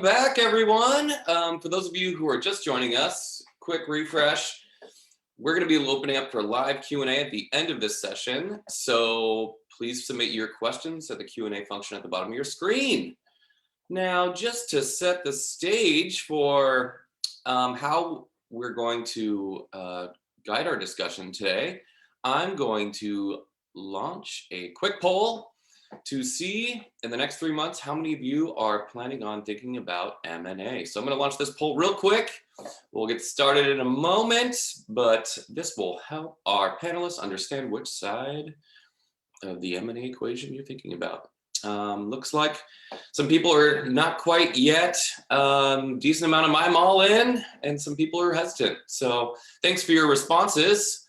back, everyone. For those of you who are just joining us, quick refresh. We're going to be opening up for live Q&A at the end of this session. So please submit your questions at the Q&A function at the bottom of your screen. Now, just to set the stage for how we're going to guide our discussion today, I'm going to launch a quick poll to see in the next 3 months how many of you are planning on thinking about M&A. So I'm going to launch this poll real quick. We'll get started in a moment, but this will help our panelists understand which side of the M&A equation you're thinking about. Looks like some people are not quite yet. Decent amount of I'm all in, and some people are hesitant. So thanks for your responses.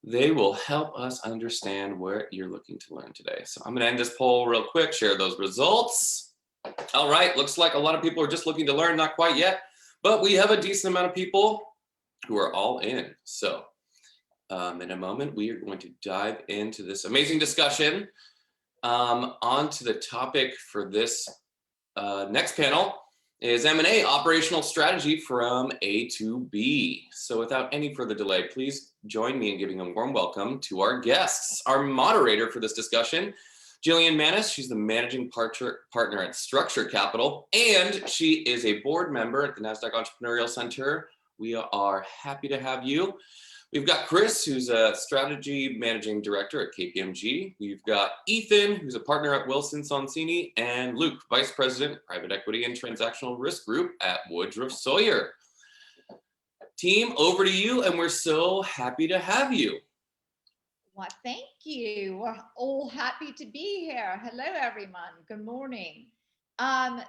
They will help us understand what you're looking to learn today. So I'm going to end this poll real quick, share those results. All right, looks like a lot of people are just looking to learn, not quite yet, but we have a decent amount of people who are all in. So in a moment, we are going to dive into this amazing discussion. On to the topic for this next panel is M&A operational strategy from A to B. So without any further delay, please join me in giving a warm welcome to our guests. Our moderator for this discussion, Jillian Manis. She's the managing partner at Structure Capital, and she is a board member at the Nasdaq Entrepreneurial Center. We are happy to have you. We've got Chris, who's a strategy managing director at KPMG. We've got Ethan, who's a partner at Wilson Sonsini, and Luke, vice president, private equity and transactional risk group at Woodruff Sawyer. Team, over to you, and we're so happy to have you. Well, thank you. We're all happy to be here. Hello, everyone. Good morning. Love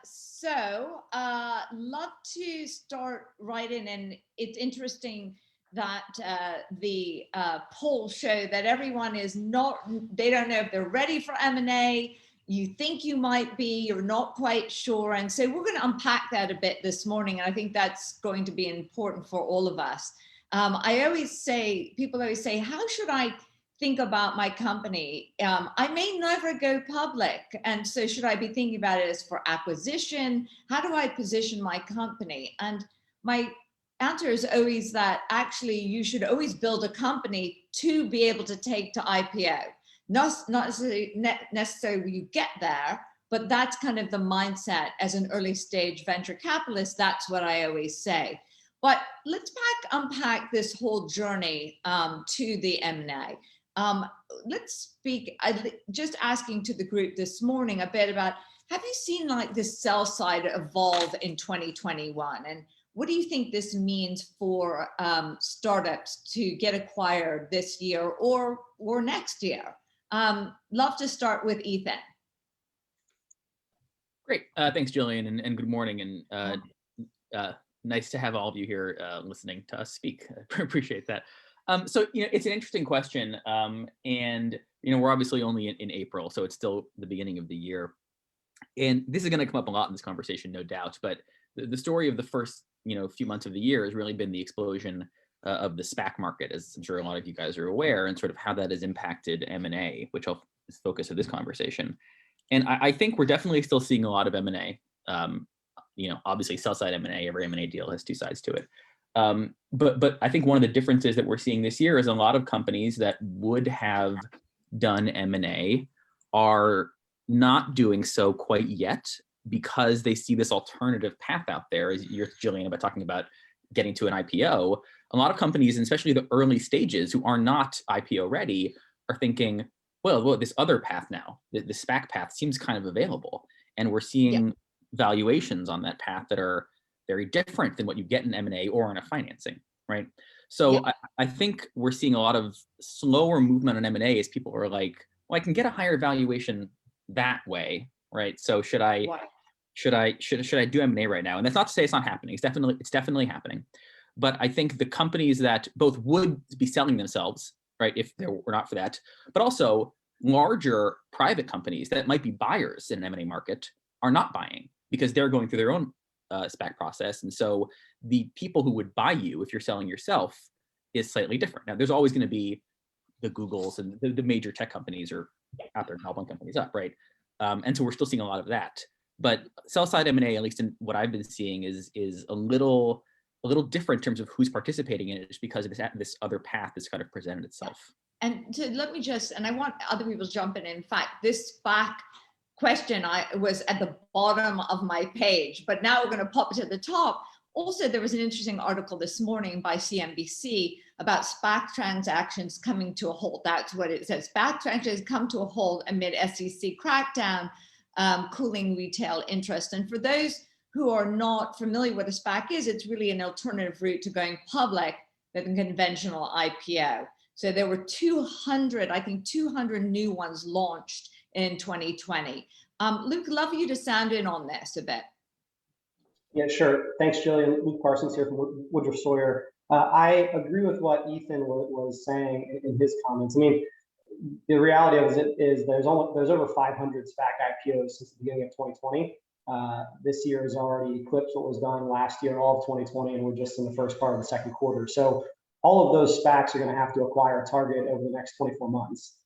to start right in, and it's interesting that the polls show that everyone is not, they don't know if they're ready for M&A. You think you might be, you're not quite sure. And so we're going to unpack that a bit this morning. And I think that's going to be important for all of us. I always say, people always say, how should I think about my company? I may never go public. And so should I be thinking about it as for acquisition? How do I position my company? And my answer is always that actually you should always build a company to be able to take to IPO. Not necessarily you get there, but that's kind of the mindset as an early stage venture capitalist. That's what I always say. But let's unpack this whole journey to the M&A. Let's speak, just asking to the group this morning a bit about, have you seen like this sell side evolve in 2021? And what do you think this means for startups to get acquired this year or next year? Love to start with Ethan. Great, thanks, Jillian, and good morning, and nice to have all of you here listening to us speak. I appreciate that. So it's an interesting question, and we're obviously only in April, so it's still the beginning of the year, and this is going to come up a lot in this conversation, no doubt. But the story of the first few months of the year has really been the explosion of the SPAC market, as I'm sure a lot of you guys are aware, and sort of how that has impacted M&A, which is the focus of this conversation. And I think we're definitely still seeing a lot of M&A. Obviously sell-side M&A, every M&A deal has two sides to it. But I think one of the differences that we're seeing this year is a lot of companies that would have done M&A are not doing so quite yet, because they see this alternative path out there, as you're, Jillian, about talking about getting to an IPO. A lot of companies, and especially the early stages who are not IPO ready, are thinking, well, this other path now, the SPAC path seems kind of available. And we're seeing valuations on that path that are very different than what you get in M&A or in a financing, right? So I think we're seeing a lot of slower movement on M&A as people are like, well, I can get a higher valuation that way, right? So should I do M&A right now? And that's not to say it's not happening. It's definitely happening. But I think the companies that both would be selling themselves, right, if there were not for that, but also larger private companies that might be buyers in an M&A market are not buying because they're going through their own SPAC process. And so the people who would buy you if you're selling yourself is slightly different. Now, there's always going to be the Googles and the major tech companies are out there helping companies up, right? And so we're still seeing a lot of that. But sell-side M&A, at least in what I've been seeing, is a little different in terms of who's participating in it, just because of this other path that's kind of presented itself. And let me just, and I want other people to jump in. In fact, this back question was at the bottom of my page, but now we're going to pop it to the top. Also, there was an interesting article this morning by CNBC about SPAC transactions coming to a halt. That's what it says. SPAC transactions come to a halt amid SEC crackdown, cooling retail interest. And for those who are not familiar with what a SPAC is, it's really an alternative route to going public than conventional IPO. So there were 200, I think 200 new ones launched in 2020. Luke, love you to sound in on this a bit. Yeah, sure. Thanks, Jillian. Luke Parsons here from Woodruff Sawyer. I agree with what Ethan was saying in his comments. I mean, the reality of it is there's over 500 SPAC IPOs since the beginning of 2020. This year has already eclipsed what was done last year, all of 2020, and we're just in the first part of the second quarter. So all of those SPACs are going to have to acquire a target over the next 24 months,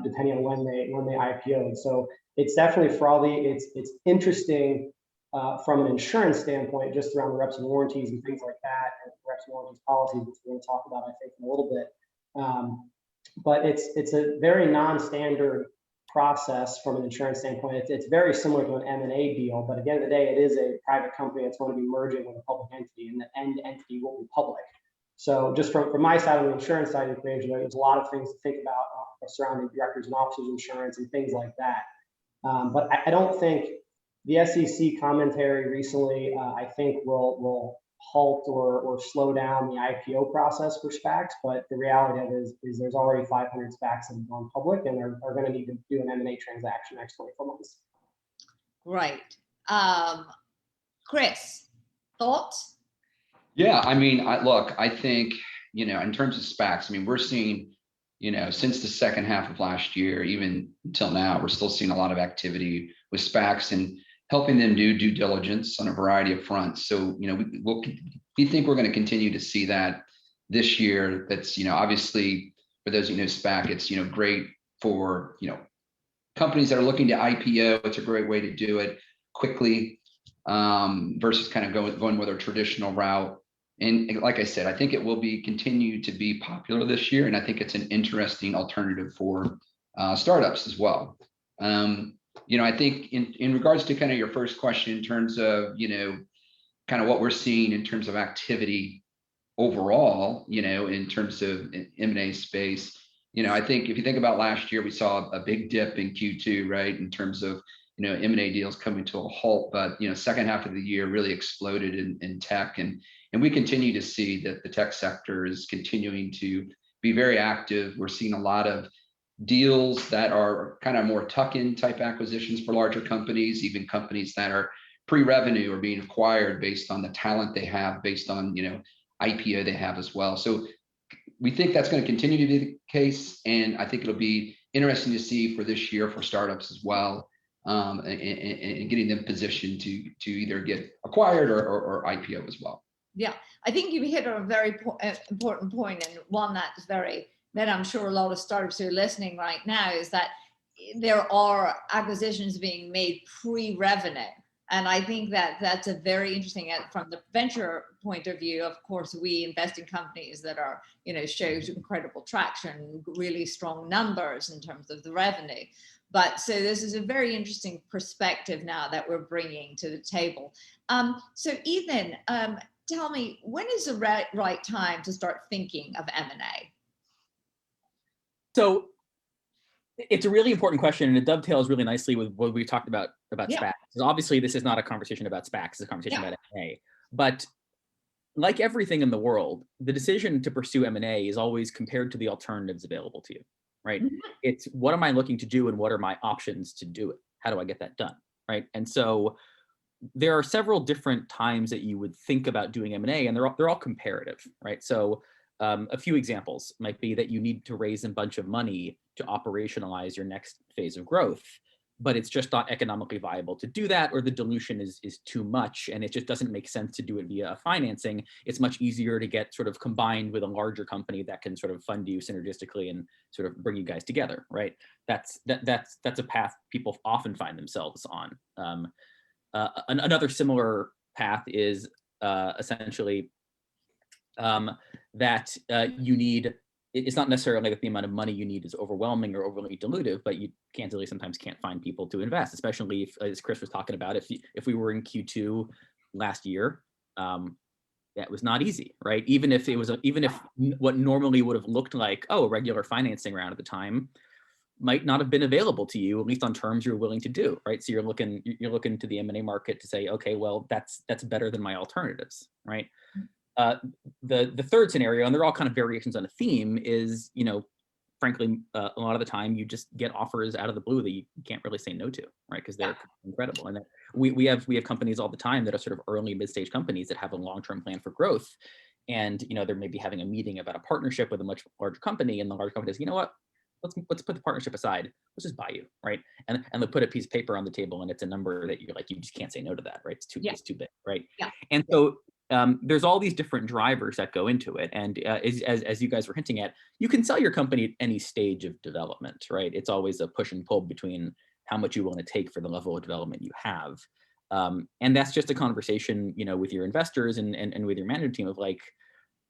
depending on when they IPO. So it's definitely frothy. It's interesting from an insurance standpoint, just around the reps and warranties and things like that, and reps and warranties policies, which we're going to talk about, I think, in a little bit. But it's a very non-standard process from an insurance standpoint. It's very similar to an M&A deal, but at the end of the day, it is a private company that's going to be merging with a public entity, and the end entity will be public. So just from my side, on the insurance side of the equation, there's a lot of things to think about surrounding directors and officers insurance and things like that. But I don't think the SEC commentary recently, I think will halt or slow down the IPO process for SPACs. But the reality of it is there's already 500 SPACs that have gone public, and are going to need to do an M&A transaction next 24 months. Right. Chris, thoughts? Yeah, I mean, I think, in terms of SPACs, I mean, we're seeing, since the second half of last year, even until now, we're still seeing a lot of activity with SPACs and helping them do due diligence on a variety of fronts. So, we think we're going to continue to see that this year. That's, obviously, for those who know SPAC, it's, great for, companies that are looking to IPO. It's a great way to do it quickly versus kind of going with a traditional route. And like I said, I think it will continue to be popular this year. And I think it's an interesting alternative for startups as well. I think in regards to kind of your first question, in terms of, kind of what we're seeing in terms of activity overall, in terms of M&A space, I think if you think about last year, we saw a big dip in Q2, right, in terms of, M&A deals coming to a halt. But, second half of the year really exploded in tech. And we continue to see that the tech sector is continuing to be very active. We're seeing a lot of deals that are kind of more tuck-in type acquisitions for larger companies, even companies that are pre-revenue or being acquired based on the talent they have, based on, IPO they have as well. So we think that's going to continue to be the case. And I think it'll be interesting to see for this year for startups as well, and getting them positioned to either get acquired or IPO as well. Yeah, I think you hit on a very important point, and one that I'm sure a lot of startups who are listening right now, is that there are acquisitions being made pre-revenue. And I think that that's a very interesting, from the venture point of view. Of course, we invest in companies that are, shows incredible traction, really strong numbers in terms of the revenue. But so this is a very interesting perspective now that we're bringing to the table. So Ethan, tell me, when is the right time to start thinking of M&A? So it's a really important question, and it dovetails really nicely with what we talked about SPACs. Because obviously, this is not a conversation about SPACs; it's a conversation about M&A. But like everything in the world, the decision to pursue M&A is always compared to the alternatives available to you, right? Mm-hmm. It's what am I looking to do, and what are my options to do it? How do I get that done, right? And so there are several different times that you would think about doing M&A, and they're all comparative, right? So a few examples might be that you need to raise a bunch of money to operationalize your next phase of growth, but it's just not economically viable to do that, or the dilution is too much, and it just doesn't make sense to do it via financing. It's much easier to get sort of combined with a larger company that can sort of fund you synergistically and sort of bring you guys together, right? That's a path people often find themselves on. another similar path is essentially that you need, it's not necessarily that the amount of money you need is overwhelming or overly dilutive, but you candidly sometimes can't find people to invest, especially if, as Chris was talking about, if we were in Q2 last year, that was not easy, right? Even if what normally would have looked like, oh, a regular financing round at the time might not have been available to you, at least on terms you're willing to do, right? So you're looking to the M&A market to say, okay, well, that's better than my alternatives, right? The third scenario, and they're all kind of variations on a theme, is, frankly, a lot of the time you just get offers out of the blue that you can't really say no to, right? Because they're incredible. And we have companies all the time that are sort of early mid-stage companies that have a long-term plan for growth. And, they're maybe having a meeting about a partnership with a much larger company, and the large company says, you know what, let's put the partnership aside. Let's just buy you, right? And they'll put a piece of paper on the table, and it's a number that you're like, you just can't say no to that, right? It's too big, right? Yeah. And so there's all these different drivers that go into it. And as you guys were hinting at, you can sell your company at any stage of development, right? It's always a push and pull between how much you want to take for the level of development you have. And that's just a conversation, with your investors and with your management team of like,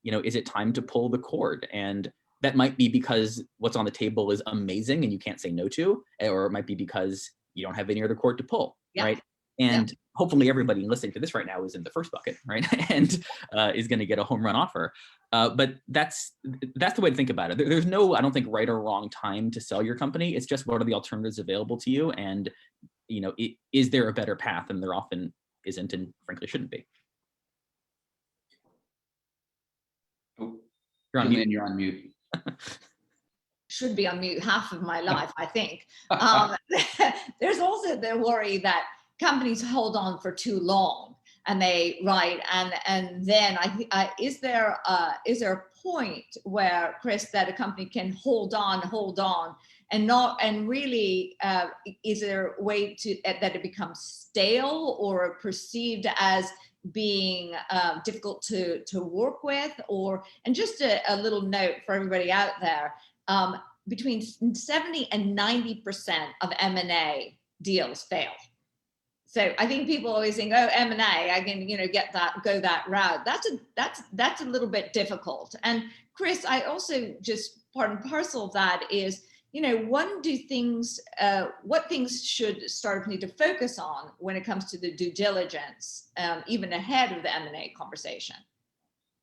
is it time to pull the cord? And that might be because what's on the table is amazing and you can't say no to, or it might be because you don't have any other cord to pull, right? And hopefully everybody listening to this right now is in the first bucket, right? And is going to get a home run offer. But that's the way to think about it. There's no, I don't think, right or wrong time to sell your company. It's just what are the alternatives available to you, and is there a better path? And there often isn't, and frankly shouldn't be. Oh, You're on mute. Should be on mute half of my life, I think. There's also the worry that companies hold on for too long, and they and then is there a point where, Chris, that a company can hold on and really is there a way to that it becomes stale or perceived as being difficult to work with? And just a little note for everybody out there, between 70 and 90% of M&A deals fail. So I think people always think, oh, M&A, I can, go that route. That's a little bit difficult. And Chris, I also just part and parcel of that is, what things should startups need to focus on when it comes to the due diligence, even ahead of the M&A conversation?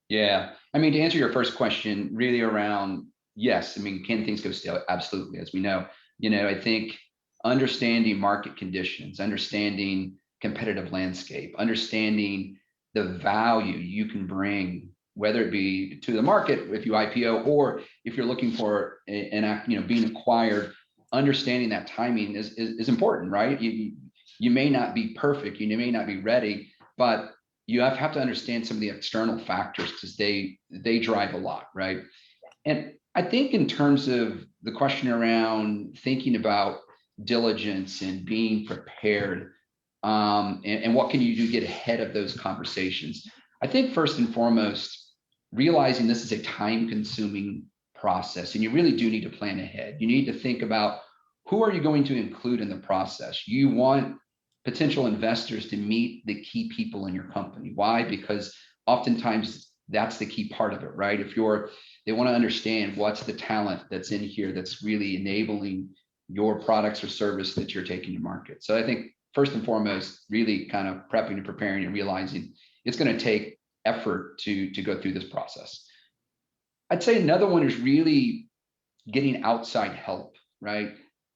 Yeah, to answer your first question, really around, yes, can things go stale? Absolutely, as we know. I think understanding market conditions, understanding competitive landscape, understanding the value you can bring, whether it be to the market if you IPO or if you're looking for being acquired, understanding that timing is important, right? You may not be perfect, you may not be ready, but you have to understand some of the external factors because they drive a lot, right? And I think in terms of the question around thinking about diligence and being prepared, and what can you do to get ahead of those conversations? I think first and foremost, realizing this is a time-consuming process, and you really do need to plan ahead. You need to think about who are you going to include in the process. You want potential investors to meet the key people in your company. Why? Because oftentimes that's the key part of it, right? They want to understand what's the talent that's in here that's really enabling your products or service that you're taking to market. So I think first and foremost, really kind of prepping and preparing and realizing it's going to take effort to go through this process. I'd say another one is really getting outside help, right?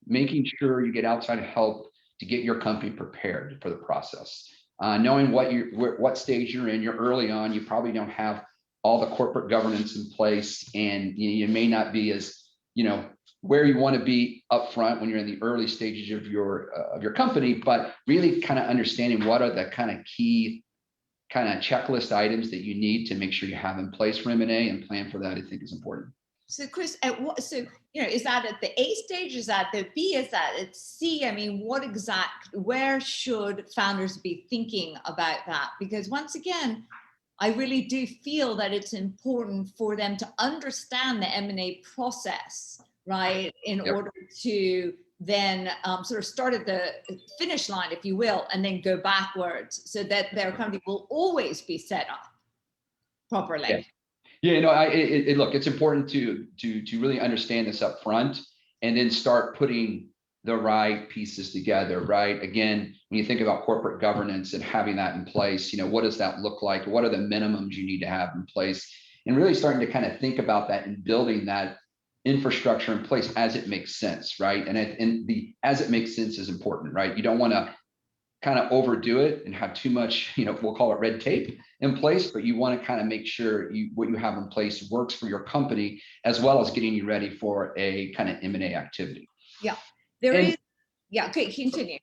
Making sure you get outside help to get your company prepared for the process. Knowing what stage you're in, you're early on, you probably don't have all the corporate governance in place, and you may not be as, where you want to be up front when you're in the early stages of your company, but really kind of understanding what are the kind of key kind of checklist items that you need to make sure you have in place for M&A, and plan for that, I think, is important. So Chris, is that at the A stage? Is that the B? Is that at C? Where should founders be thinking about that? Because once again, I really do feel that it's important for them to understand the M&A process right, in Yep. order to then sort of start at the finish line, if you will, and then go backwards so that their company will always be set up properly. Yeah. Yeah, no, look, it's important to really understand this up front and then start putting the right pieces together, right? Again, when you think about corporate governance and having that in place, what does that look like? What are the minimums you need to have in place? And really starting to kind of think about that and building that infrastructure in place as it makes sense, right? And the as it makes sense is important, right? You don't want to kind of overdo it and have too much, we'll call it red tape in place, but you want to kind of make sure what you have in place works for your company, as well as getting you ready for a kind of M&A activity. Yeah, okay, continue.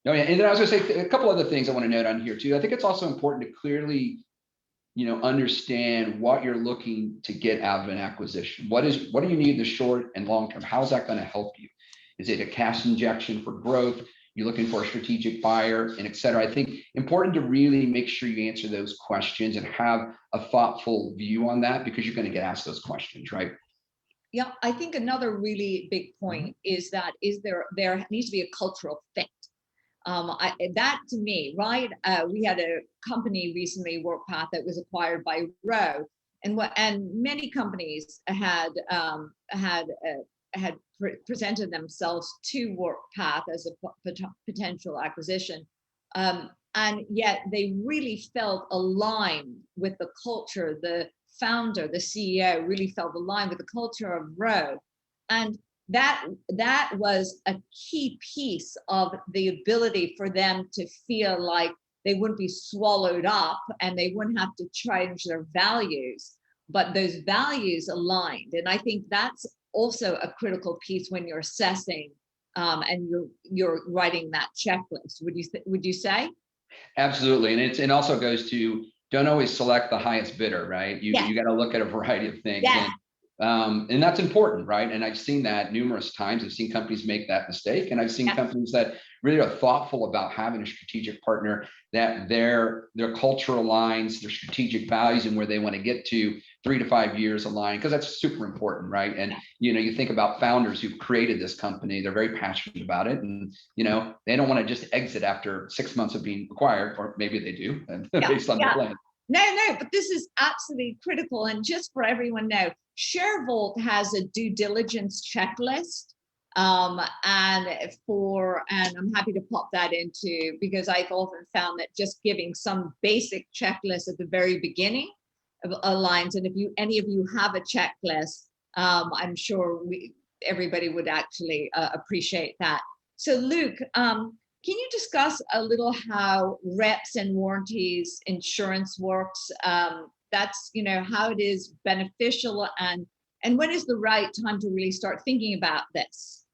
Oh yeah, and then I was going to say a couple other things I want to note on here too. I think it's also important to clearly, understand what you're looking to get out of an acquisition. What do you need in the short and long term? How is that going to help you? Is it a cash injection for growth? You're looking for a strategic buyer, and et cetera. I think important to really make sure you answer those questions and have a thoughtful view on that, because you're going to get asked those questions, right? Yeah, I think another really big point is that there needs to be a cultural fit. That to me, right? We had a company recently, WorkPath, that was acquired by Rowe, and many companies had presented themselves to WorkPath as a potential acquisition, and yet they really felt aligned with the culture. The founder, the CEO, really felt aligned with the culture of Rowe, and that was a key piece of the ability for them to feel like they wouldn't be swallowed up and they wouldn't have to change their values, but those values aligned. And I think that's also a critical piece when you're assessing and you're writing that checklist. Would you say? Absolutely, and it also goes to, don't always select the highest bidder, right? You got to look at a variety of things. Yeah. And that's important, right? And I've seen that numerous times. I've seen companies make that mistake, and I've seen companies that really are thoughtful about having a strategic partner, that their culture aligns, their strategic values, and where they want to get to 3 to 5 years align, because that's super important, right? And you think about founders who created this company; they're very passionate about it, and they don't want to just exit after 6 months of being acquired, or maybe they do, based on the plan. No, but this is absolutely critical. And just for everyone know, ShareVault has a due diligence checklist. And I'm happy to pop that into, because I've often found that just giving some basic checklist at the very beginning aligns. And if any of you have a checklist, I'm sure everybody would actually appreciate that. So Luke, can you discuss a little how reps and warranties insurance works? That's how it is beneficial, and when is the right time to really start thinking about this?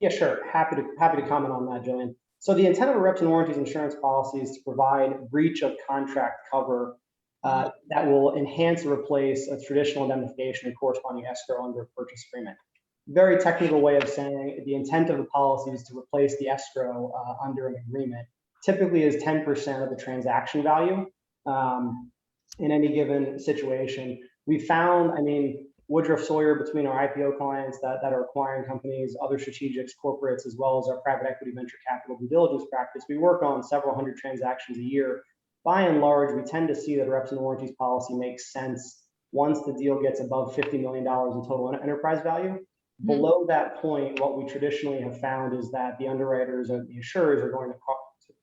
Yeah, sure. Happy to comment on that, Jillian. So the intent of a reps and warranties insurance policy is to provide breach of contract cover that will enhance or replace a traditional indemnification and corresponding escrow under a purchase agreement. Very technical way of saying the intent of the policy is to replace the escrow under an agreement. Typically is 10% of the transaction value in any given situation. We found, Woodruff Sawyer, between our IPO clients that are acquiring companies, other strategics, corporates, as well as our private equity venture capital due diligence practice, we work on several hundred transactions a year. By and large, we tend to see that reps and warranties policy makes sense once the deal gets above $50 million in total enterprise value. Below that point, what we traditionally have found is that the underwriters or the insurers are going to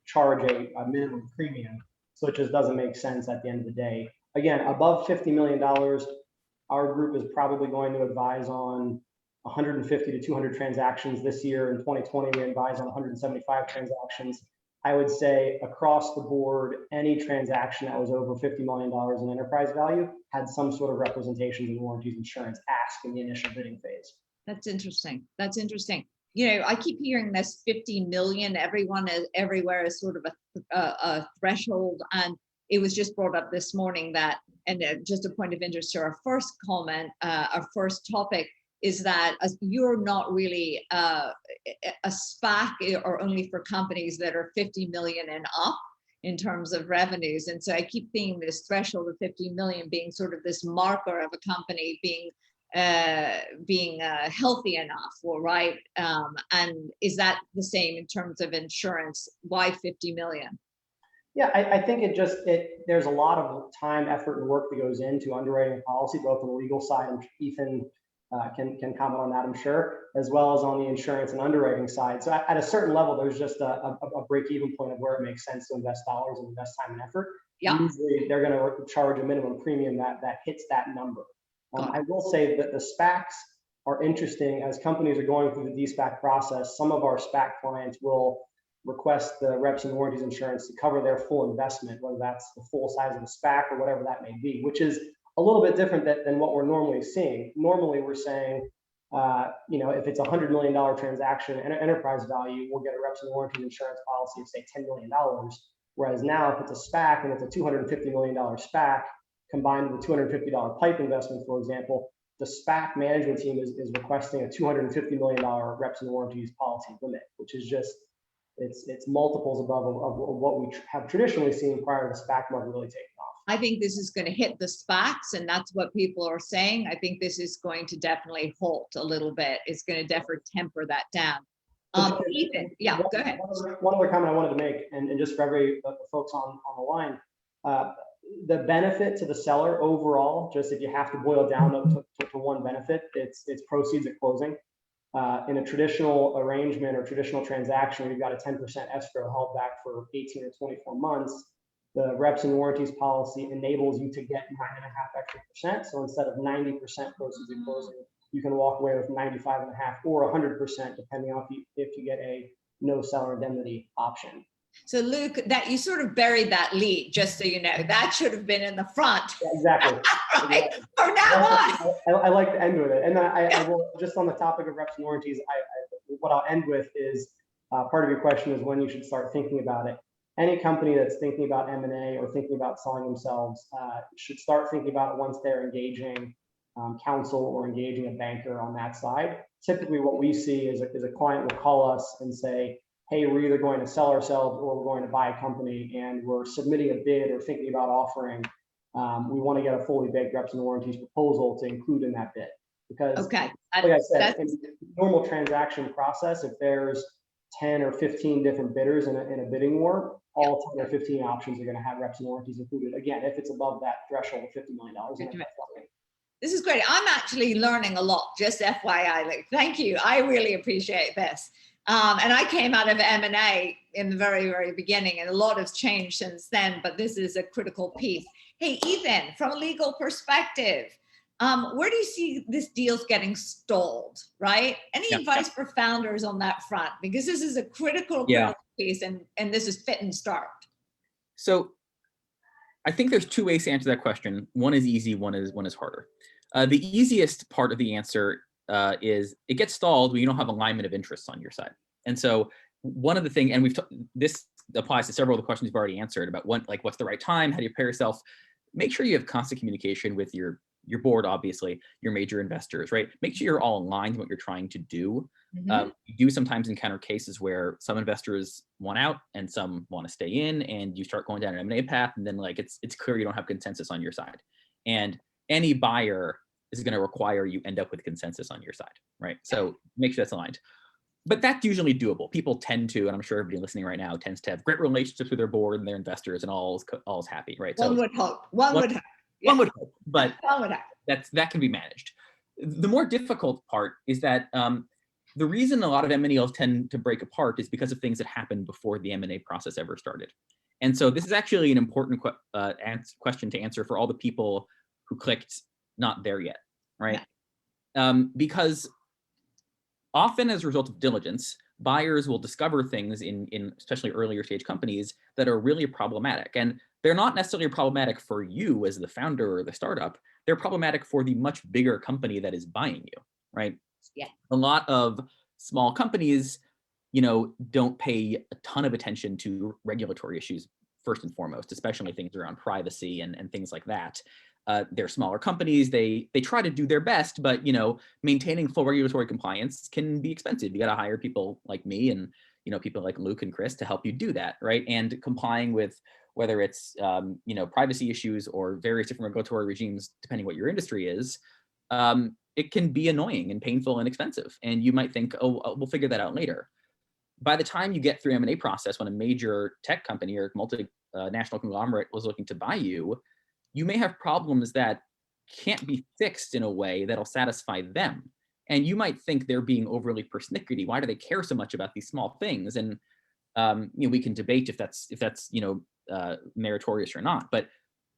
charge a minimum premium. So it just doesn't make sense at the end of the day. Again, above $50 million, our group is probably going to advise on 150 to 200 transactions this year. In 2020, we advised on 175 transactions. I would say across the board, any transaction that was over $50 million in enterprise value had some sort of representations and warranties insurance asked in the initial bidding phase. That's interesting. I keep hearing this 50 million. Everywhere is sort of a threshold. And it was just brought up this morning that, and just a point of interest to our first comment, our first topic is that you're not really a SPAC or only for companies that are 50 million and up in terms of revenues. And so I keep seeing this threshold of 50 million being sort of this marker of a company being being healthy enough, or right? And is that the same in terms of insurance? Why 50 million? Yeah, I think there's a lot of time, effort, and work that goes into underwriting a policy, both on the legal side, and Ethan can comment on that, I'm sure, as well as on the insurance and underwriting side. So at a certain level, there's just a break-even point of where it makes sense to invest dollars and invest time and effort. Yeah. Usually they're going to charge a minimum premium that hits that number. I will say that the SPACs are interesting as companies are going through the de-SPAC process. Some of our SPAC clients will request the reps and warranties insurance to cover their full investment, whether that's the full size of the SPAC or whatever that may be, which is a little bit different than what we're normally seeing. Normally, we're saying, if it's a $100 million transaction and enterprise value, we'll get a reps and warranties insurance policy of say $10 million. Whereas now, if it's a SPAC and it's a $250 million SPAC combined with a $250 pipe investment, for example, the SPAC management team is requesting a $250 million reps and warranties policy limit, which is just it's multiples above of what we have traditionally seen prior to the SPAC market really taking off. I think this is going to hit the SPACs, and that's what people are saying. I think this is going to definitely halt a little bit. It's going to definitely temper that down. Ethan, yeah, go ahead. One other comment I wanted to make, and just for every folks on the line, the benefit to the seller overall, just if you have to boil down to one benefit, it's proceeds at closing. In a traditional arrangement or traditional transaction, we've got a 10% escrow held back for 18 or 24 months. The reps and warranties policy enables you to get 9.5 extra %. So instead of 90% proceeds at closing, you can walk away with 95.5 or 100%, depending on if you get a no seller indemnity option. So Luke, that you sort of buried that lead, just so you know, that should have been in the front. Yeah, exactly. Right? Exactly. From now on. I like to end with it. And then I will, just on the topic of reps and warranties, what I'll end with is part of your question is when you should start thinking about it. Any company that's thinking about M&A or thinking about selling themselves should start thinking about it once they're engaging counsel or engaging a banker on that side. Typically what we see is a client will call us and say, hey, we're either going to sell ourselves or we're going to buy a company, and we're submitting a bid or thinking about offering. We want to get a fully baked reps and warranties proposal to include in that bid. Because, like I said, in the normal transaction process, if there's 10 or 15 different bidders in a bidding war, all 10 or 15 options are going to have reps and warranties included. Again, if it's above that threshold of $50 million. This is great. I'm actually learning a lot, just FYI. Like, thank you. I really appreciate this. And I came out of M&A in the very, very beginning, and a lot has changed since then, but this is a critical piece. Hey, Ethan, from a legal perspective, where do you see this deal's getting stalled, right? Any advice for founders on that front? Because this is a critical piece, and this is fit and start. So I think there's two ways to answer that question. One is easy, one is harder. The easiest part of the answer is it gets stalled when you don't have alignment of interests on your side. And so one of the things, and this applies to several of the questions you've already answered about what's the right time, how do you prepare yourself? Make sure you have constant communication with your board, obviously, your major investors, right? Make sure you're all aligned with what you're trying to do. You do sometimes encounter cases where some investors want out and some want to stay in, and you start going down an M&A path, and then it's clear you don't have consensus on your side. And any buyer is going to require you end up with consensus on your side, right? So make sure that's aligned. But that's usually doable. People tend to, and I'm sure everybody listening right now tends to have great relationships with their board and their investors, and all is happy, right? One would hope. One would hope. One would hope, but that can be managed. The more difficult part is that the reason a lot of M&As tend to break apart is because of things that happened before the M&A process ever started. And so this is actually an important question to answer for all the people who clicked not there yet, right? Because often as a result of diligence, buyers will discover things in especially earlier stage companies that are really problematic. And they're not necessarily problematic for you as the founder or the startup. They're problematic for the much bigger company that is buying you, right? Yeah. A lot of small companies, don't pay a ton of attention to regulatory issues first and foremost, especially things around privacy and things like that. They're smaller companies. They try to do their best, but maintaining full regulatory compliance can be expensive. You got to hire people like me and people like Luke and Chris to help you do that, right? And complying with whether it's privacy issues or various different regulatory regimes, depending what your industry is, it can be annoying and painful and expensive. And you might think, oh, we'll figure that out later. By the time you get through M&A process, when a major tech company or multinational conglomerate was looking to buy you, you may have problems that can't be fixed in a way that'll satisfy them. And you might think they're being overly persnickety. Why do they care so much about these small things? And we can debate if that's meritorious or not. But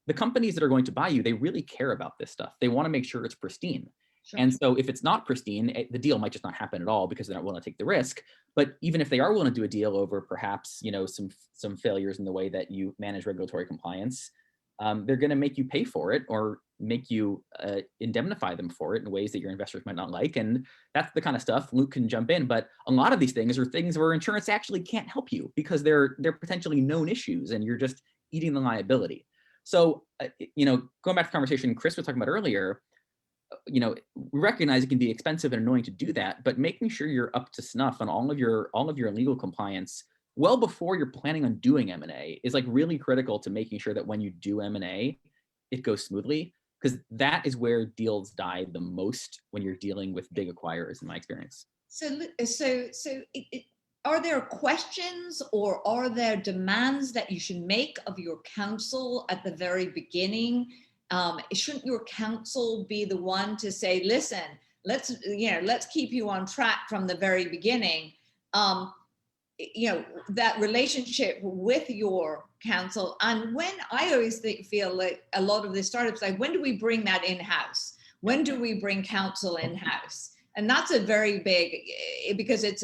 the companies that are going to buy you, they really care about this stuff. They want to make sure it's pristine. Sure. And so if it's not pristine, the deal might just not happen at all because they're not willing to take the risk. But even if they are willing to do a deal over perhaps some failures in the way that you manage regulatory compliance, they're going to make you pay for it or make you indemnify them for it in ways that your investors might not like. And that's the kind of stuff Luke can jump in. But a lot of these things are things where insurance actually can't help you because they're potentially known issues and you're just eating the liability. So, going back to the conversation Chris was talking about earlier, we recognize it can be expensive and annoying to do that, but making sure you're up to snuff on all of your legal compliance well before you're planning on doing M&A is like really critical to making sure that when you do M&A, it goes smoothly, because that is where deals die the most when you're dealing with big acquirers, in my experience. Are there questions or are there demands that you should make of your counsel at the very beginning? Shouldn't your counsel be the one to say, listen, let's keep you on track from the very beginning? That relationship with your counsel. And when I always feel like a lot of the startups, like, when do we bring that in-house? When do we bring counsel in-house? And that's a very big, because it's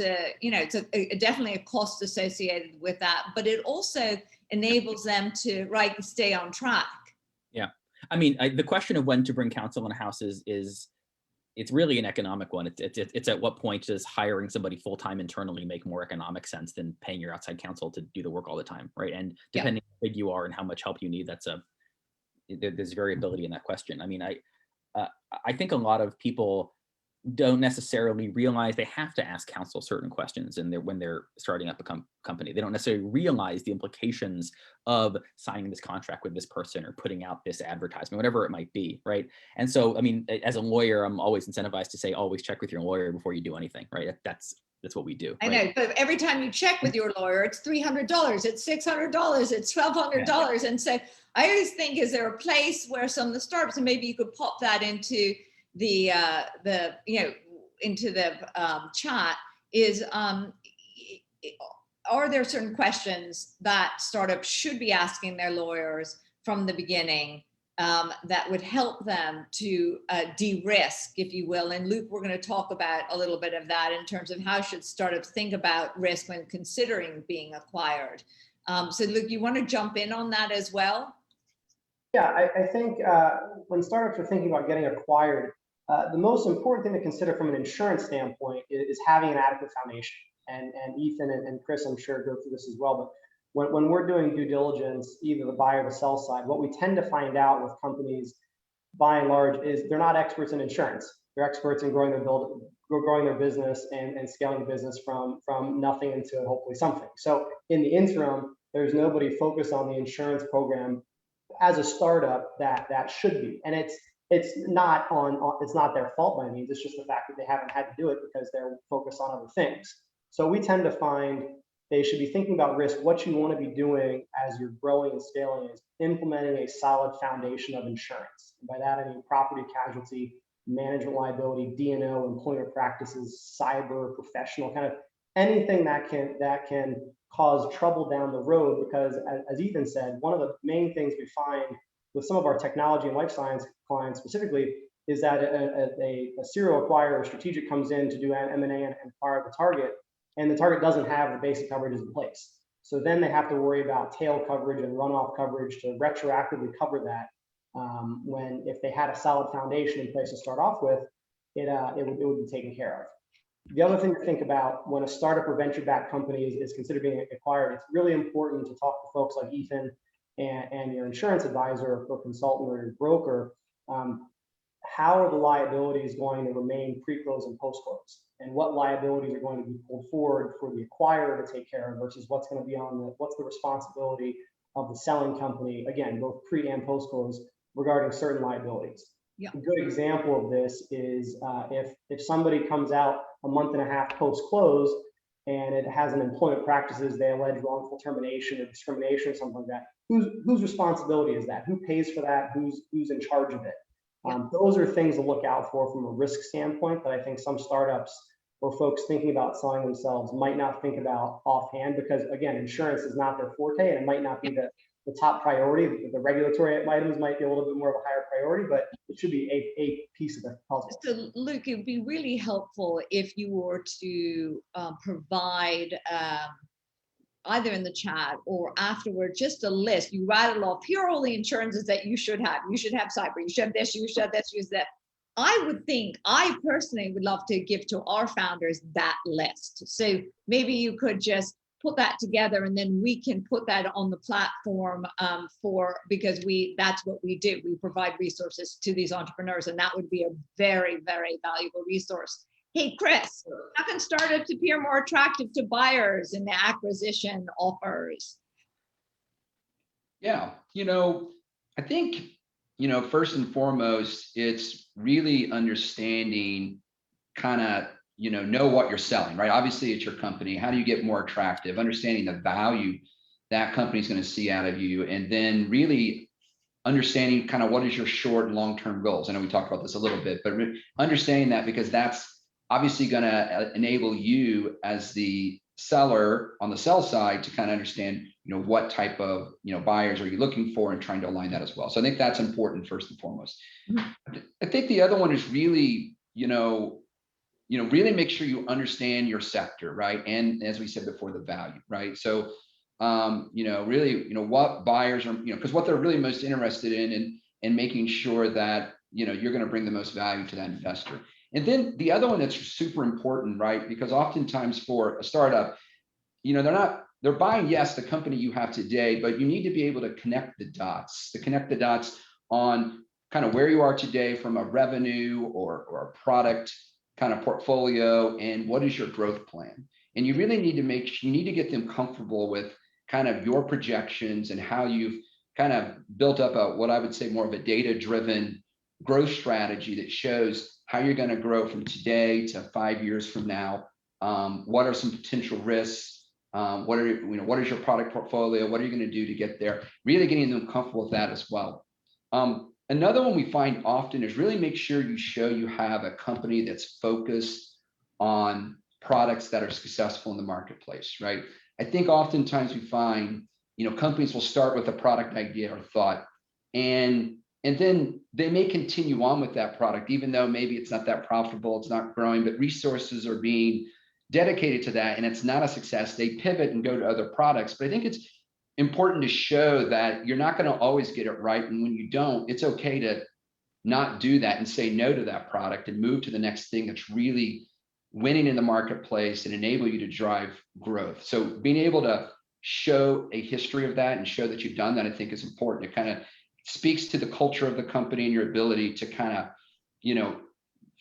definitely a cost associated with that, but it also enables them to stay on track. Yeah. I mean, the question of when to bring counsel in-house it's really an economic one. It's at what point does hiring somebody full-time internally make more economic sense than paying your outside counsel to do the work all the time, right? And depending how big you are and how much help you need, there's variability in that question. I mean, I think a lot of people don't necessarily realize they have to ask counsel certain questions when they're starting up a company. They don't necessarily realize the implications of signing this contract with this person or putting out this advertisement, whatever it might be, right? And so, I mean, as a lawyer, I'm always incentivized to say, always check with your lawyer before you do anything, right? That's what we do. I know, but every time you check with your lawyer, it's $300, it's $600, it's $1,200. And so I always think, is there a place where some of the startups, and maybe you could pop that into the chat, is are there certain questions that startups should be asking their lawyers from the beginning that would help them to de-risk, if you will? And Luke, we're going to talk about a little bit of that in terms of how should startups think about risk when considering being acquired. So Luke, you want to jump in on that as well? Yeah, I think when startups are thinking about getting acquired, the most important thing to consider from an insurance standpoint is having an adequate foundation. And Ethan and Chris, I'm sure, go through this as well. But when we're doing due diligence, either the buy or the sell side, what we tend to find out with companies, by and large, is they're not experts in insurance. They're experts in growing their business and scaling the business from nothing into hopefully something. So in the interim, there's nobody focused on the insurance program as a startup that should be. And it's not their fault by any means. It's just the fact that they haven't had to do it because they're focused on other things. So we tend to find they should be thinking about risk. What you want to be doing as you're growing and scaling is implementing a solid foundation of insurance. And by that, I mean property casualty, management liability, D&O, employment practices, cyber, professional, kind of anything that can cause trouble down the road. Because as Ethan said, one of the main things we find with some of our technology and life science clients specifically is that a serial acquirer or strategic comes in to do M&A and acquire the target, and the target doesn't have the basic coverages in place. So then they have to worry about tail coverage and runoff coverage to retroactively cover that. When if they had a solid foundation in place to start off with, it would be taken care of. The other thing to think about when a startup or venture-backed company is considered being acquired, it's really important to talk to folks like Ethan and your insurance advisor or consultant or your broker. How are the liabilities going to remain pre-close and post-close? And what liabilities are going to be pulled forward for the acquirer to take care of versus what's going to be what's the responsibility of the selling company, again, both pre and post-close, regarding certain liabilities. Yeah. A good example of this is if somebody comes out a month and a half post-close and it has an employment practices, they allege wrongful termination or discrimination or something like that, whose responsibility is that? Who pays for that? Who's in charge of it? Those are things to look out for from a risk standpoint that I think some startups or folks thinking about selling themselves might not think about offhand, because again, insurance is not their forte and it might not be the top priority. The regulatory items might be a little bit more of a higher priority, but it should be a piece of the puzzle. So Luke, it would be really helpful if you were to provide either in the chat or afterward, just a list. You rattle off, here are all the insurances that you should have. You should have cyber, you should have this, you should have this, you should have that. I personally would love to give to our founders that list. So maybe you could just put that together and then we can put that on the platform because that's what we do. We provide resources to these entrepreneurs, and that would be a very, very valuable resource. Hey, Chris, how can startups appear more attractive to buyers in the acquisition offers? Yeah, I think, first and foremost, it's really understanding kind of, know what you're selling, right? Obviously, it's your company. How do you get more attractive? Understanding the value that company's going to see out of you, and then really understanding kind of what is your short and long-term goals. I know we talked about this a little bit, but understanding that, because that's obviously going to enable you as the seller on the sell side to kind of understand, what type of, buyers are you looking for, and trying to align that as well. So I think that's important first and foremost. I think the other one is really, really make sure you understand your sector, right? And as we said before, the value, right? So, really, what buyers are, because what they're really most interested in making sure that, you're going to bring the most value to that investor. And then the other one that's super important, right? Because oftentimes for a startup, they're buying, yes, the company you have today, but you need to be able to connect the dots on kind of where you are today from a revenue or a product kind of portfolio, and what is your growth plan. And you really need to get them comfortable with kind of your projections and how you've kind of built up what I would say more of a data-driven growth strategy that shows how you're going to grow from today to 5 years from now. What are some potential risks? What is your product portfolio? What are you going to do to get there? Really getting them comfortable with that as well. Another one we find often is really make sure you show you have a company that's focused on products that are successful in the marketplace, right? I think oftentimes we find, companies will start with a product idea or thought, and then they may continue on with that product, even though maybe it's not that profitable, it's not growing, but resources are being dedicated to that and it's not a success. They pivot and go to other products. But I think it's important to show that you're not going to always get it right. And when you don't, it's okay to not do that and say no to that product and move to the next thing that's really winning in the marketplace and enable you to drive growth. So being able to show a history of that and show that you've done that, I think is important. It kind of speaks to the culture of the company and your ability to kind of,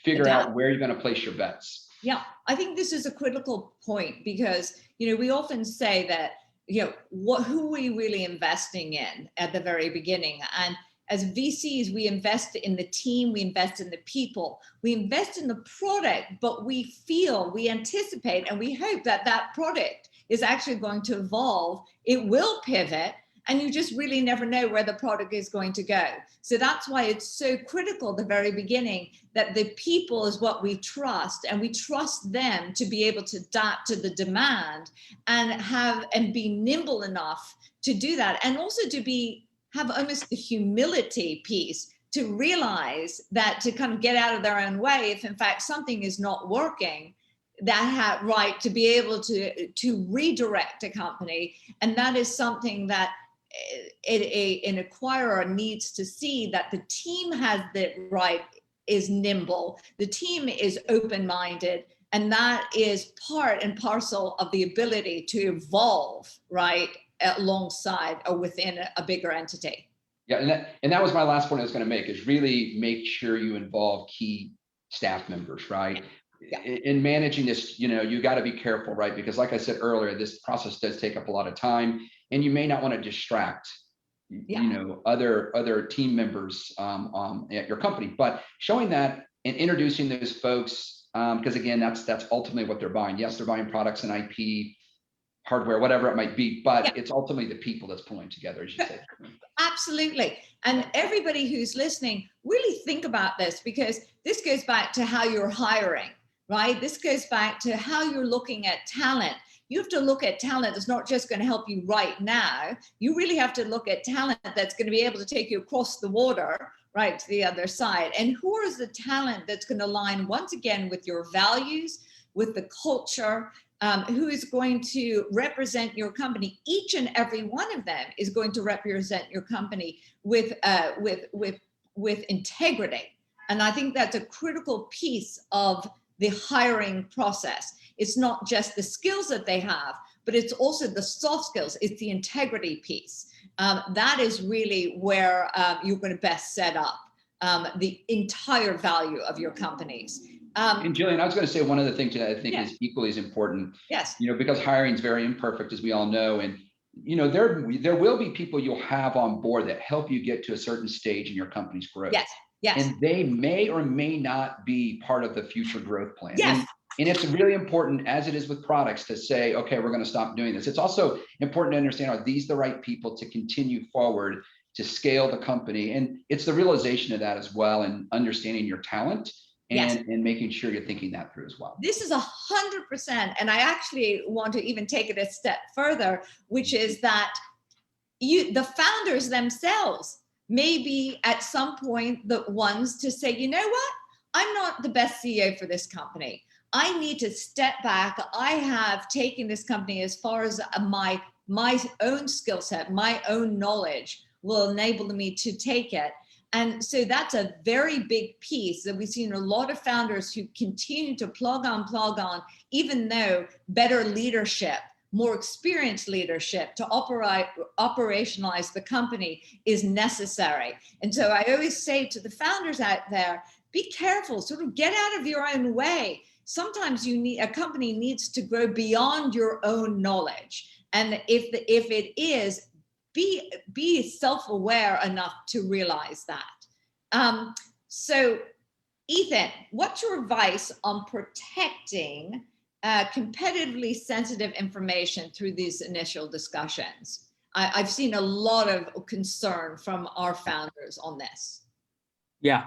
figure out where you're going to place your bets. Yeah, I think this is a critical point because, we often say that, who are we really investing in at the very beginning? And as VCs, we invest in the team, we invest in the people, we invest in the product, but we anticipate, and we hope that that product is actually going to evolve. It will pivot, and you just really never know where the product is going to go. So that's why it's so critical at the very beginning that the people is what we trust, and we trust them to be able to adapt to the demand and be nimble enough to do that, and also to have almost the humility piece to realize that to kind of get out of their own way if in fact something is not working, to be able to redirect a company. And that is something that an acquirer needs to see, that the team is nimble, the team is open-minded, and that is part and parcel of the ability to evolve, right, alongside or within a bigger entity. Yeah, and that was my last point I was going to make, is really make sure you involve key staff members, right? Yeah. In managing this, you got to be careful, right? Because like I said earlier, this process does take up a lot of time, and you may not want to distract Yeah. you know, other team members at your company, but showing that and introducing those folks, because again, that's ultimately what they're buying. Yes, they're buying products and IP, hardware, whatever it might be, but Yeah. it's ultimately the people that's pulling together, as you say. Absolutely. And everybody who's listening, really think about this, because this goes back to how you're hiring, right? This goes back to how you're looking at talent. You have to look at talent that's not just going to help you right now. You really have to look at talent that's going to be able to take you across the water, right, to the other side. And who is the talent that's going to align once again with your values, with the culture, who is going to represent your company. Each and every one of them is going to represent your company with integrity. And I think that's a critical piece of the hiring process. It's not just the skills that they have, but it's also the soft skills. It's the integrity piece. That is really where you're going to best set up the entire value of your companies. And Jillian, I was going to say one other thing that I think yes. is equally as important. Yes. You know, because hiring is very imperfect, as we all know, and you know there will be people you'll have on board that help you get to a certain stage in your company's growth. Yes. Yes. And they may or may not be part of the future growth plan. Yes. And it's really important, as it is with products, to say, okay, we're going to stop doing this. It's also important to understand, are these the right people to continue forward to scale the company? And it's the realization of that as well, and understanding your talent. And, yes. and making sure you're thinking that through as well. This is 100%. And I actually want to even take it a step further, which is that the founders themselves may be at some point the ones to say, you know what? I'm not the best CEO for this company. I need to step back. I have taken this company as far as my own skill set, my own knowledge will enable me to take it. And so that's a very big piece that we've seen a lot of founders who continue to plug on, even though better leadership, more experienced leadership to operationalize the company is necessary. And so I always say to the founders out there, be careful, sort of get out of your own way. Sometimes a company needs to grow beyond your own knowledge. And if it is, be self-aware enough to realize that. So Ethan, what's your advice on protecting competitively sensitive information through these initial discussions? I've seen a lot of concern from our founders on this. Yeah.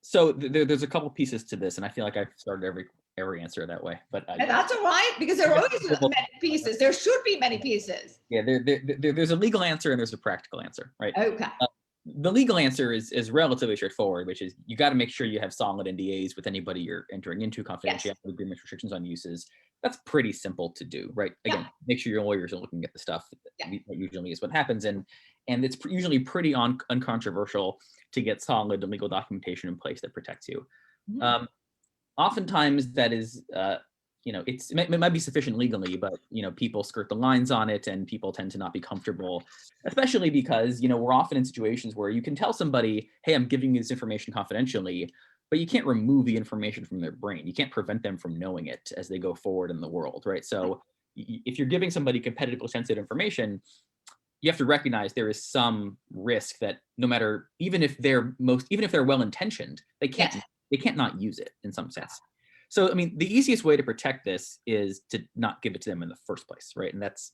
So there's a couple pieces to this, and I feel like I've started every answer that way, but that's all right, because there are always many pieces. There should be many pieces. Yeah, there's a legal answer and there's a practical answer, right? Okay. The legal answer is relatively straightforward, which is you got to make sure you have solid NDAs with anybody you're entering into, confidentiality agreements, restrictions on uses. That's pretty simple to do, right? Again, make sure your lawyers are looking at the stuff. That usually is what happens, and it's usually pretty uncontroversial to get solid legal documentation in place that protects you. Mm-hmm. Oftentimes that is, it might be sufficient legally, but people skirt the lines on it, and people tend to not be comfortable, especially because we're often in situations where you can tell somebody, hey, I'm giving you this information confidentially, but you can't remove the information from their brain. You can't prevent them from knowing it as they go forward in the world, right? So if you're giving somebody competitively sensitive information, you have to recognize there is some risk that no matter, even if they're well-intentioned, they can't not use it in some sense. So, I mean, the easiest way to protect this is to not give it to them in the first place, right? And that's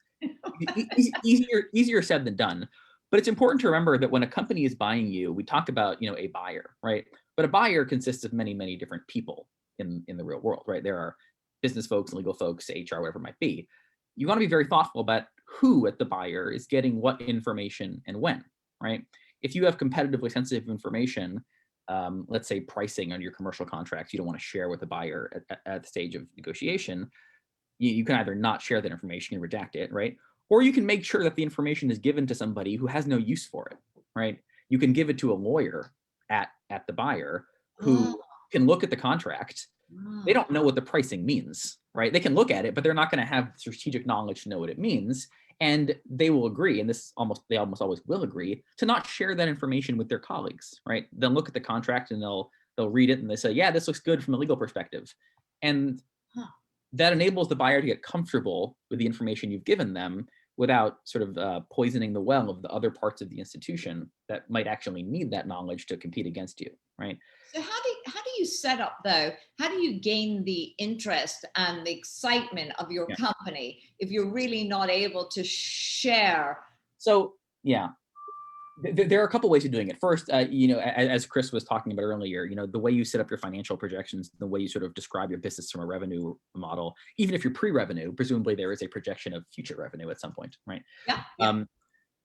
easier said than done. But it's important to remember that when a company is buying you, we talk about, a buyer, right? But a buyer consists of many, many different people in the real world, right? There are business folks, legal folks, HR, whatever it might be. You want to be very thoughtful about who at the buyer is getting what information and when, right? If you have competitively sensitive information, let's say pricing on your commercial contracts, you don't want to share with the buyer at the stage of negotiation, you can either not share that information and redact it, right? Or you can make sure that the information is given to somebody who has no use for it, right? You can give it to a lawyer at the buyer who can look at the contract. They don't know what the pricing means, right? They can look at it, but they're not going to have strategic knowledge to know what it means. And they will agree, and they almost always will agree, to not share that information with their colleagues, right? They'll look at the contract and they'll read it and they say, yeah, this looks good from a legal perspective. And that enables the buyer to get comfortable with the information you've given them, without sort of poisoning the well of the other parts of the institution that might actually need that knowledge to compete against you, right? So how do you set up though? How do you gain the interest and the excitement of your company if you're really not able to share? So yeah, there are a couple ways of doing it. First, as Chris was talking about earlier, the way you set up your financial projections, the way you sort of describe your business from a revenue model, even if you're pre-revenue, presumably there is a projection of future revenue at some point, right? Yeah.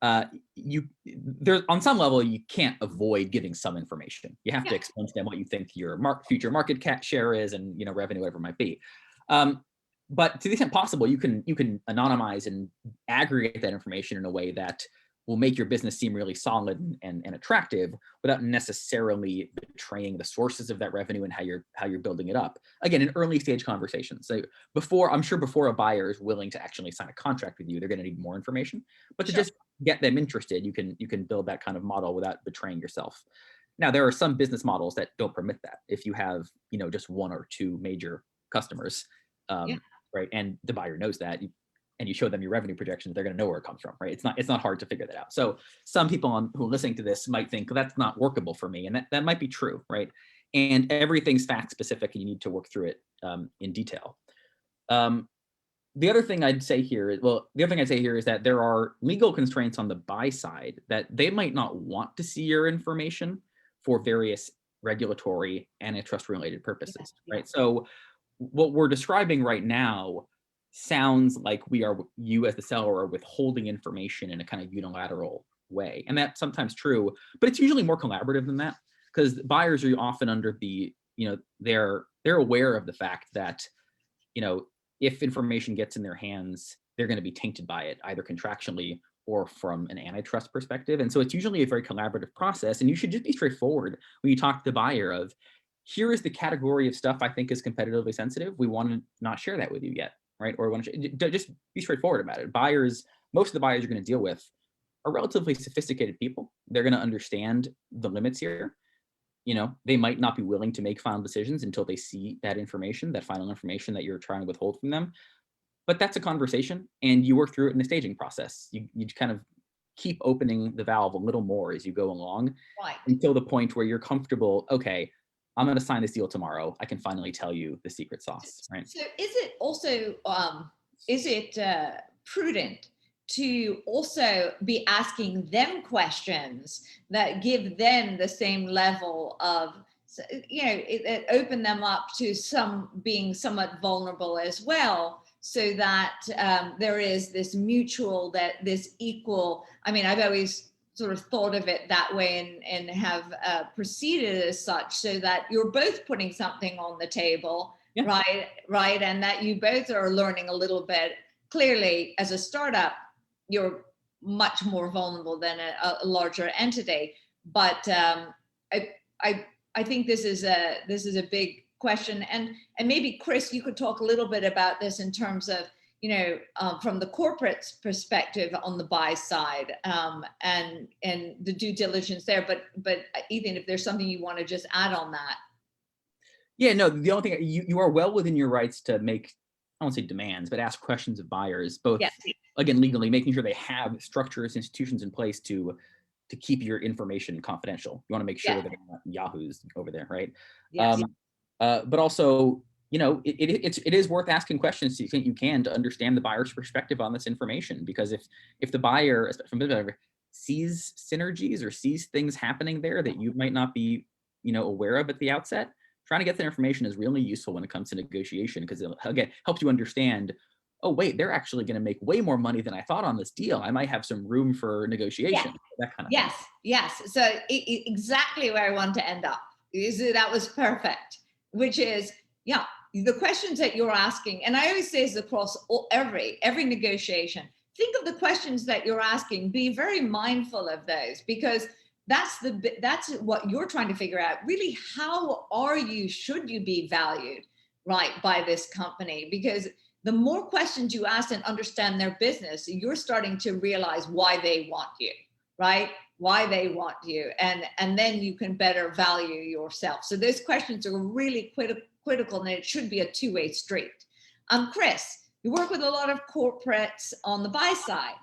There on some level you can't avoid giving some information. You have to explain to them what you think your future market cap share is, and revenue, whatever it might be. But to the extent possible, you can anonymize and aggregate that information in a way that will make your business seem really solid and attractive without necessarily betraying the sources of that revenue and how you're building it up. Again, in early stage conversations. So before a buyer is willing to actually sign a contract with you, they're going to need more information. But to just get them interested, you can build that kind of model without betraying yourself. Now, there are some business models that don't permit that. If you have, just one or two major customers, right, and the buyer knows that, and you show them your revenue projections, they're going to know where it comes from, right? It's not hard to figure that out. So some people who are listening to this might think, well, that's not workable for me, and that might be true, right? And everything's fact specific, and you need to work through it in detail. The other thing I'd say here is that there are legal constraints on the buy side that they might not want to see your information for various regulatory antitrust related purposes, right? So what we're describing right now sounds like you as the seller are withholding information in a kind of unilateral way. And that's sometimes true, but it's usually more collaborative than that, because buyers are often under the, they're aware of the fact that, if information gets in their hands, they're going to be tainted by it, either contractually or from an antitrust perspective. And so it's usually a very collaborative process, and you should just be straightforward when you talk to the buyer of, here is the category of stuff I think is competitively sensitive. We want to not share that with you yet, right? Or just be straightforward about it. Most of the buyers you're going to deal with are relatively sophisticated people. They're going to understand the limits here. They might not be willing to make final decisions until they see that information, that final information that you're trying to withhold from them. But that's a conversation, and you work through it in the staging process. You kind of keep opening the valve a little more as you go along, until the point where you're comfortable, okay, I'm going to sign this deal tomorrow. I can finally tell you the secret sauce, right? So is it also, prudent to also be asking them questions that give them the same level of, open them up to being somewhat vulnerable as well, so that there is this mutual, this equal, I've always sort of thought of it that way and have proceeded as such, so that you're both putting something on the table, right? And that you both are learning a little bit. Clearly, as a startup, you're much more vulnerable than a larger entity. But I think this is a big question, and maybe Chris, you could talk a little bit about this in terms of, from the corporate perspective on the buy side, and the due diligence there. But Ethan, if there's something you want to just add on that. Yeah, no, the only thing, you are well within your rights to make, I won't say demands, but ask questions of buyers, both, again, legally, making sure they have structures, institutions in place to keep your information confidential. You want to make sure that they're not yahoos over there, right? Yes. But also, it is worth asking questions to the extent you can to understand the buyer's perspective on this information. Because if the buyer, from the buyer, sees synergies or sees things happening there that you might not be, aware of at the outset, trying to get that information is really useful when it comes to negotiation, because it, again, helps you understand, oh, wait, they're actually going to make way more money than I thought on this deal. I might have some room for negotiation. That kind of thing. Yes. So exactly where I want to end up. That was perfect, which is, the questions that you're asking, and I always say is across every negotiation, think of the questions that you're asking, be very mindful of those, because that's what you're trying to figure out. Really, how should you be valued, right, by this company? Because the more questions you ask and understand their business, you're starting to realize why they want you, right? Why they want you, and then you can better value yourself. So those questions are really critical, and it should be a two-way street. Chris, you work with a lot of corporates on the buy side.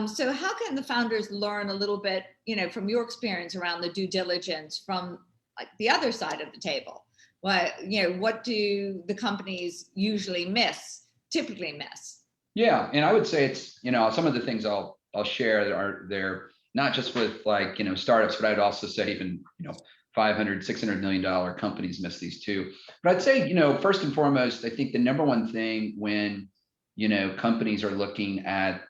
So how can the founders learn a little bit, from your experience around the due diligence from like the other side of the table? What do the companies usually typically miss? Yeah, and I would say it's, some of the things I'll share that are there, not just with like, startups, but I'd also say even, $500, $600 million companies miss these too. But I'd say, first and foremost, I think the number one thing when, companies are looking at,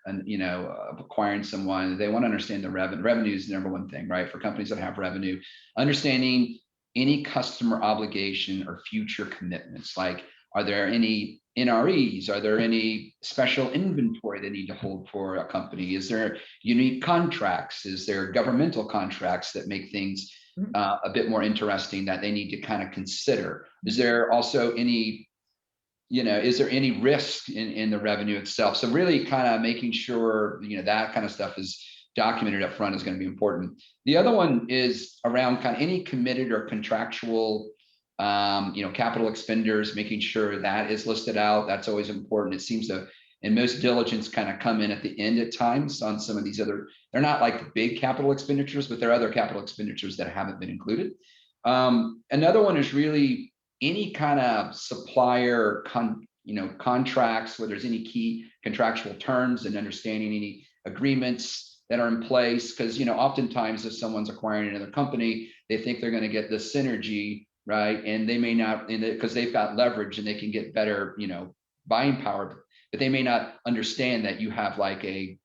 acquiring someone, they want to understand the revenue. Revenue is the number one thing, right? For companies that have revenue, understanding any customer obligation or future commitments, like, are there any NREs? Are there any special inventory they need to hold for a company? Is there unique contracts? Is there governmental contracts that make things a bit more interesting that they need to kind of consider? Is there also any, is there any risk in the revenue itself? So really kind of making sure, that kind of stuff is documented up front is going to be important. The other one is around kind of any committed or contractual capital expenditures, making sure that is listed out. That's always important. It seems to, and most diligence kind of come in at the end at times on some of these other, they're not like big capital expenditures, but there are other capital expenditures that haven't been included. Another one is really any kind of supplier contracts where there's any key contractual terms and understanding any agreements that are in place. Because, oftentimes if someone's acquiring another company, they think they're going to get this synergy, right? And they may not, because they've got leverage and they can get better, buying power, but they may not understand that you have like a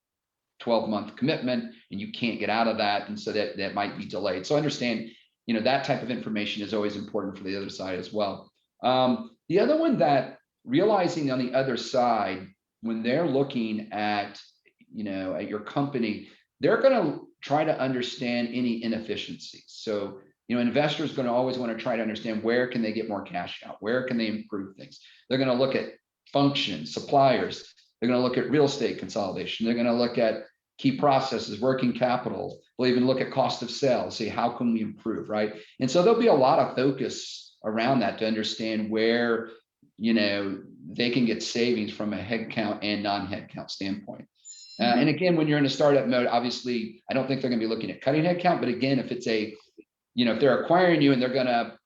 12-month commitment and you can't get out of that. And so that might be delayed. So understand, that type of information is always important for the other side as well. The other one that realizing on the other side, when they're looking at, at your company, they're going to try to understand any inefficiencies. So, investors are going to always want to try to understand where can they get more cash out? Where can they improve things? They're going to look at functions, suppliers. They're going to look at real estate consolidation. They're going to look at key processes, working capital. They'll even look at cost of sales, see how can we improve, right? And so there'll be a lot of focus around that to understand where, they can get savings from a headcount and non-headcount standpoint. And again, when you're in a startup mode, obviously, I don't think they're going to be looking at cutting headcount. But again, if it's if they're acquiring you and they're going to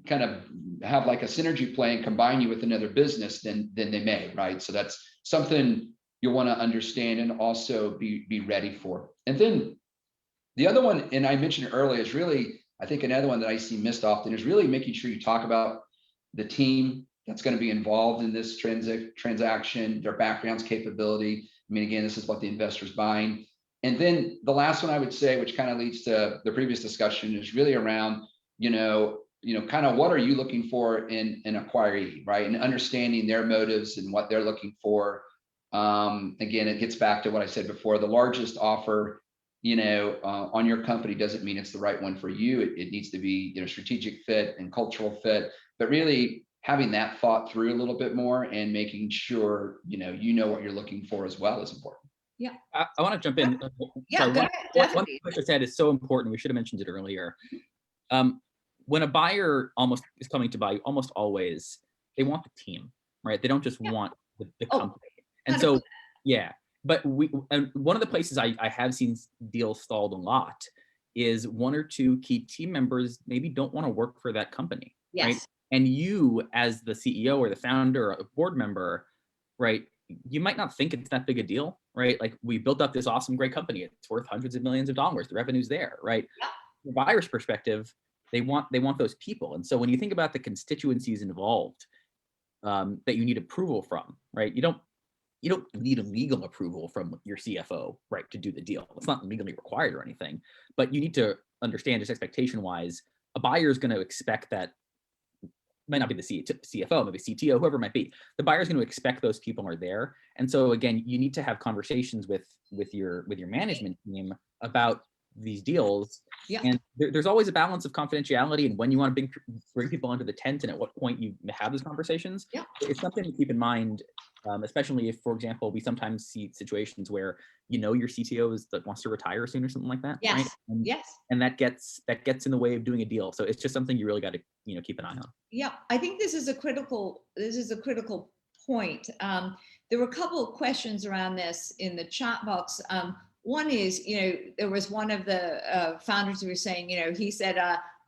kind of have like a synergy play and combine you with another business, then they may, right? So that's something you'll want to understand and also be ready for. And then the other one, and I mentioned it earlier, is really, I think another one that I see missed often is really making sure you talk about the team that's going to be involved in this transaction, their backgrounds, capability. I mean, again, this is what the investor's buying. And then the last one I would say, which kind of leads to the previous discussion, is really around, kind of what are you looking for in an acquiree, right? And understanding their motives and what they're looking for. Again, it gets back to what I said before, the largest offer, on your company doesn't mean it's the right one for you. It needs to be, strategic fit and cultural fit, but really having that thought through a little bit more and making sure, what you're looking for as well is important. Yeah. I want to jump in. Yeah, go ahead. One thing I said is so important. We should have mentioned it earlier. When a buyer is coming to buy, almost always, they want the team, right? They don't just want the company. And 100%. So, yeah. But one of the places I have seen deals stalled a lot is one or two key team members maybe don't want to work for that company, yes. Right? And you, as the CEO or the founder or a board member, right, you might not think it's that big a deal, right? Like, we built up this awesome, great company. It's worth hundreds of millions of dollars. The revenue's there, right? Yeah. From a buyer's perspective, they want those people. And so when you think about the constituencies involved that you need approval from, right? You don't need a legal approval from your CFO, right, to do the deal. It's not legally required or anything, but you need to understand, just expectation-wise, a buyer is going to expect that. Might not be the CFO, maybe CTO, whoever it might be. The buyer's going to expect those people are there. And so again, you need to have conversations with your management team about these deals. Yeah. And there's always a balance of confidentiality and when you want to bring people into the tent and at what point you have those conversations. Yeah. It's something to keep in mind, especially if, for example, we sometimes see situations where your CTO wants to retire soon or something like that. Yes. Right? And, yes. And that gets in the way of doing a deal. So it's just something you really got to keep an eye on. Yeah, I think this is a critical point. there were a couple of questions around this in the chat box. One is, there was one of the founders who was saying, he said,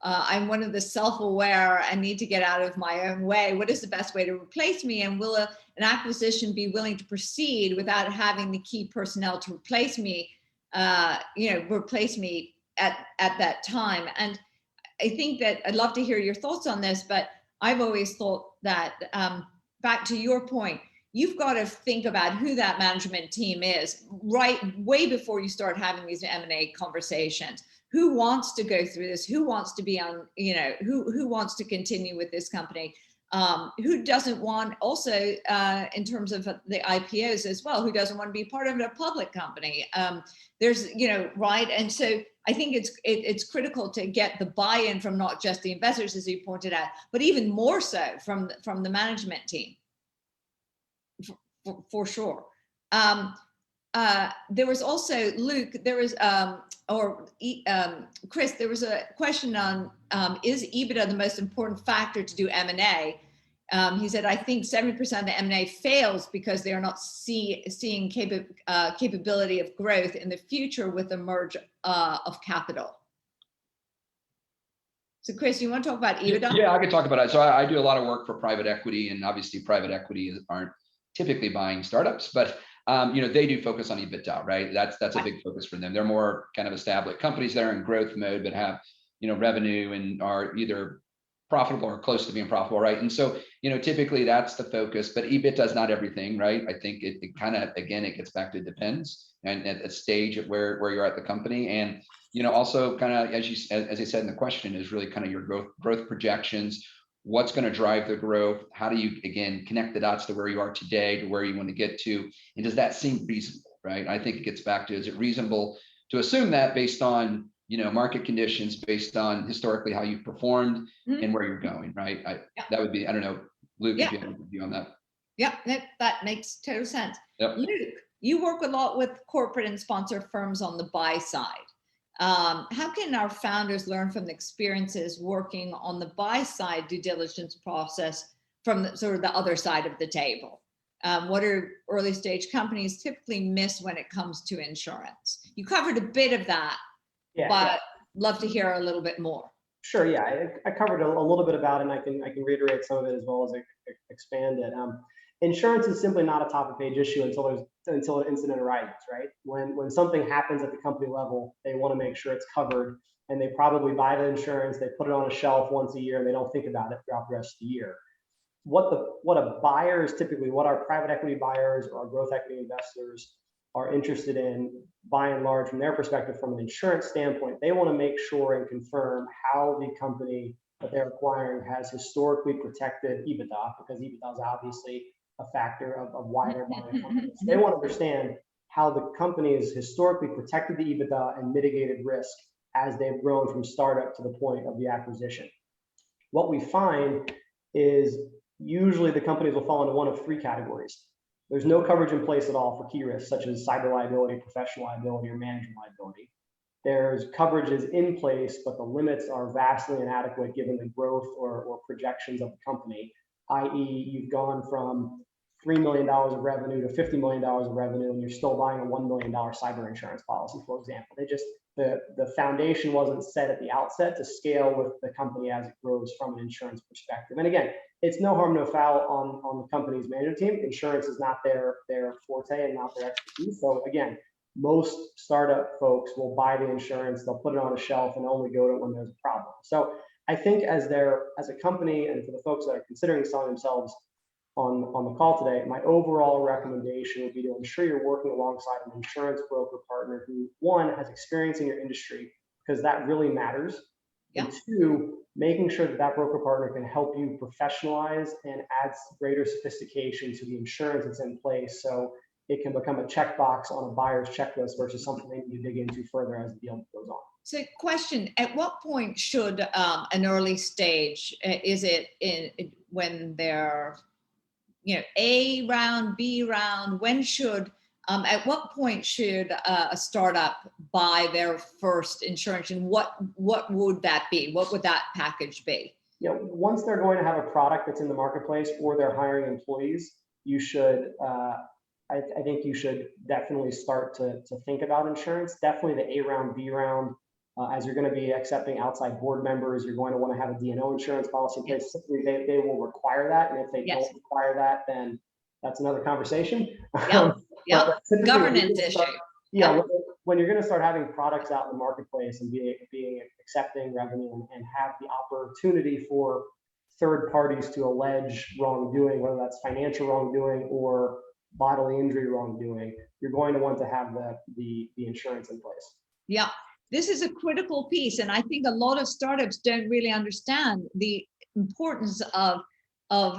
I'm one of the self-aware, I need to get out of my own way. What is the best way to replace me? And will an acquisition be willing to proceed without having the key personnel to replace me, at that time? And I think that I'd love to hear your thoughts on this, but I've always thought that, back to your point, you've got to think about who that management team is way before you start having these M&A conversations. Who wants to go through this? Who wants to be on, who wants to continue with this company? Who doesn't want, also in terms of the IPOs as well, who doesn't want to be part of a public company? There's, right? And so I think it's critical to get the buy-in from not just the investors, as you pointed out, but even more so from the management team. For sure. There was also, Luke, there was, Chris, there was a question on, is EBITDA the most important factor to do M&A? He said, I think 70% of the M&A fails because they are not seeing capability of growth in the future with the merge of capital. So Chris, you want to talk about EBITDA? Yeah, I could talk about it. So I do a lot of work for private equity, and obviously private equity aren't typically buying startups, but they do focus on EBITDA, right? That's a big focus for them. They're more kind of established companies that are in growth mode, but have, revenue and are either profitable or close to being profitable, right? And so, typically that's the focus, but EBITDA is not everything, right? I think it kind of, again, it gets back to depends and at a stage of where you're at the company. And, also kind of, as I said in the question, is really kind of your growth projections. What's going to drive the growth? How do you, again, connect the dots to where you are today to where you want to get to? And does that seem reasonable, right? I think it gets back to, is it reasonable to assume that based on, market conditions, based on historically how you've performed and where you're going, right? That would be, I don't know, Luke, if you have a view on that. Yeah, that makes total sense. Yep. Luke, you work a lot with corporate and sponsor firms on the buy side. How can our founders learn from the experiences working on the buy side due diligence process from the other side of the table? What are early stage companies typically miss when it comes to insurance? You covered a bit of that, but love to hear a little bit more. Sure, yeah, I covered a little bit about it, and I can reiterate some of it as well as expand it. Insurance is simply not a top of page issue until an incident arises, right? When something happens at the company level, they want to make sure it's covered, and they probably buy the insurance, they put it on a shelf once a year, and they don't think about it throughout the rest of the year. What a buyer is typically, what our private equity buyers or our growth equity investors are interested in, by and large, from their perspective, from an insurance standpoint, they want to make sure and confirm how the company that they're acquiring has historically protected EBITDA, because EBITDA is obviously a factor of why they're buying companies. They want to understand how the company has historically protected the EBITDA and mitigated risk as they've grown from startup to the point of the acquisition. What we find is usually the companies will fall into one of three categories. There's no coverage in place at all for key risks such as cyber liability, professional liability, or management liability. There's coverages in place, but the limits are vastly inadequate given the growth or projections of the company, i.e. you've gone from $3 million of revenue to $50 million of revenue, and you're still buying a $1 million cyber insurance policy, for example. The foundation wasn't set at the outset to scale with the company as it grows from an insurance perspective. And again, it's no harm, no foul on the company's management team. Insurance is not their forte and not their expertise. So again, most startup folks will buy the insurance, they'll put it on a shelf and only go to it when there's a problem. So I think as a company, and for the folks that are considering selling themselves on the call today, my overall recommendation would be to ensure you're working alongside an insurance broker partner who, one, has experience in your industry, because that really matters. Yeah. And two, making sure that broker partner can help you professionalize and add greater sophistication to the insurance that's in place, so it can become a checkbox on a buyer's checklist versus something they need to dig into further as the deal goes on. So question, at what point should an early stage, is it when they're, A round, B round, when should, at what point should a startup buy their first insurance, and what would that be? What would that package be? Once they're going to have a product that's in the marketplace or they're hiring employees, you should I think you should definitely start to think about insurance. Definitely the A round, B round. As you're going to be accepting outside board members, you're going to want to have a D&O insurance policy in place. They will require that, and if they Yes. don't require that, then that's another conversation. Yep. Yep. But typically Governance issue. Yeah, when you're going to start having products out in the marketplace and being accepting revenue and have the opportunity for third parties to allege wrongdoing, whether that's financial wrongdoing or bodily injury wrongdoing, you're going to want to have the insurance in place. Yeah, this is a critical piece, and I think a lot of startups don't really understand the importance of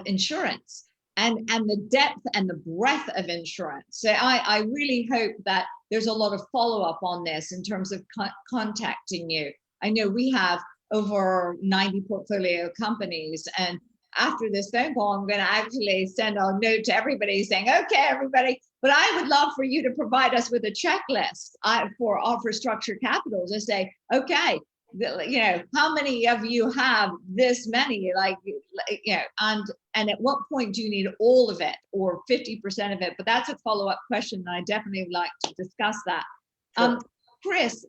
insurance and the depth and the breadth of insurance. So I really hope that there's a lot of follow-up on this in terms of contacting you. I know we have over 90 portfolio companies, and after this phone call, I'm going to actually send a note to everybody saying, okay, everybody, but I would love for you to provide us with a checklist for structured capital to say, okay, how many of you have this many, and at what point do you need all of it or 50% of it? But that's a follow-up question, and I definitely would like to discuss that. Sure. Chris,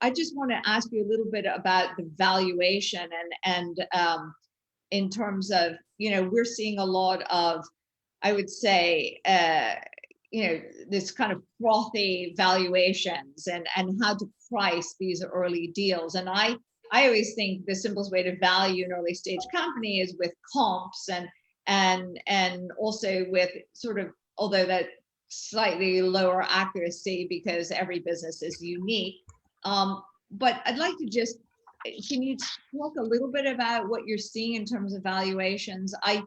I just want to ask you a little bit about the valuation and in terms of, we're seeing a lot of, I would say, this kind of frothy valuations and how to price these early deals. And I always think the simplest way to value an early stage company is with comps and also with sort of, although that slightly lower accuracy because every business is unique. But I'd like to can you talk a little bit about what you're seeing in terms of valuations? I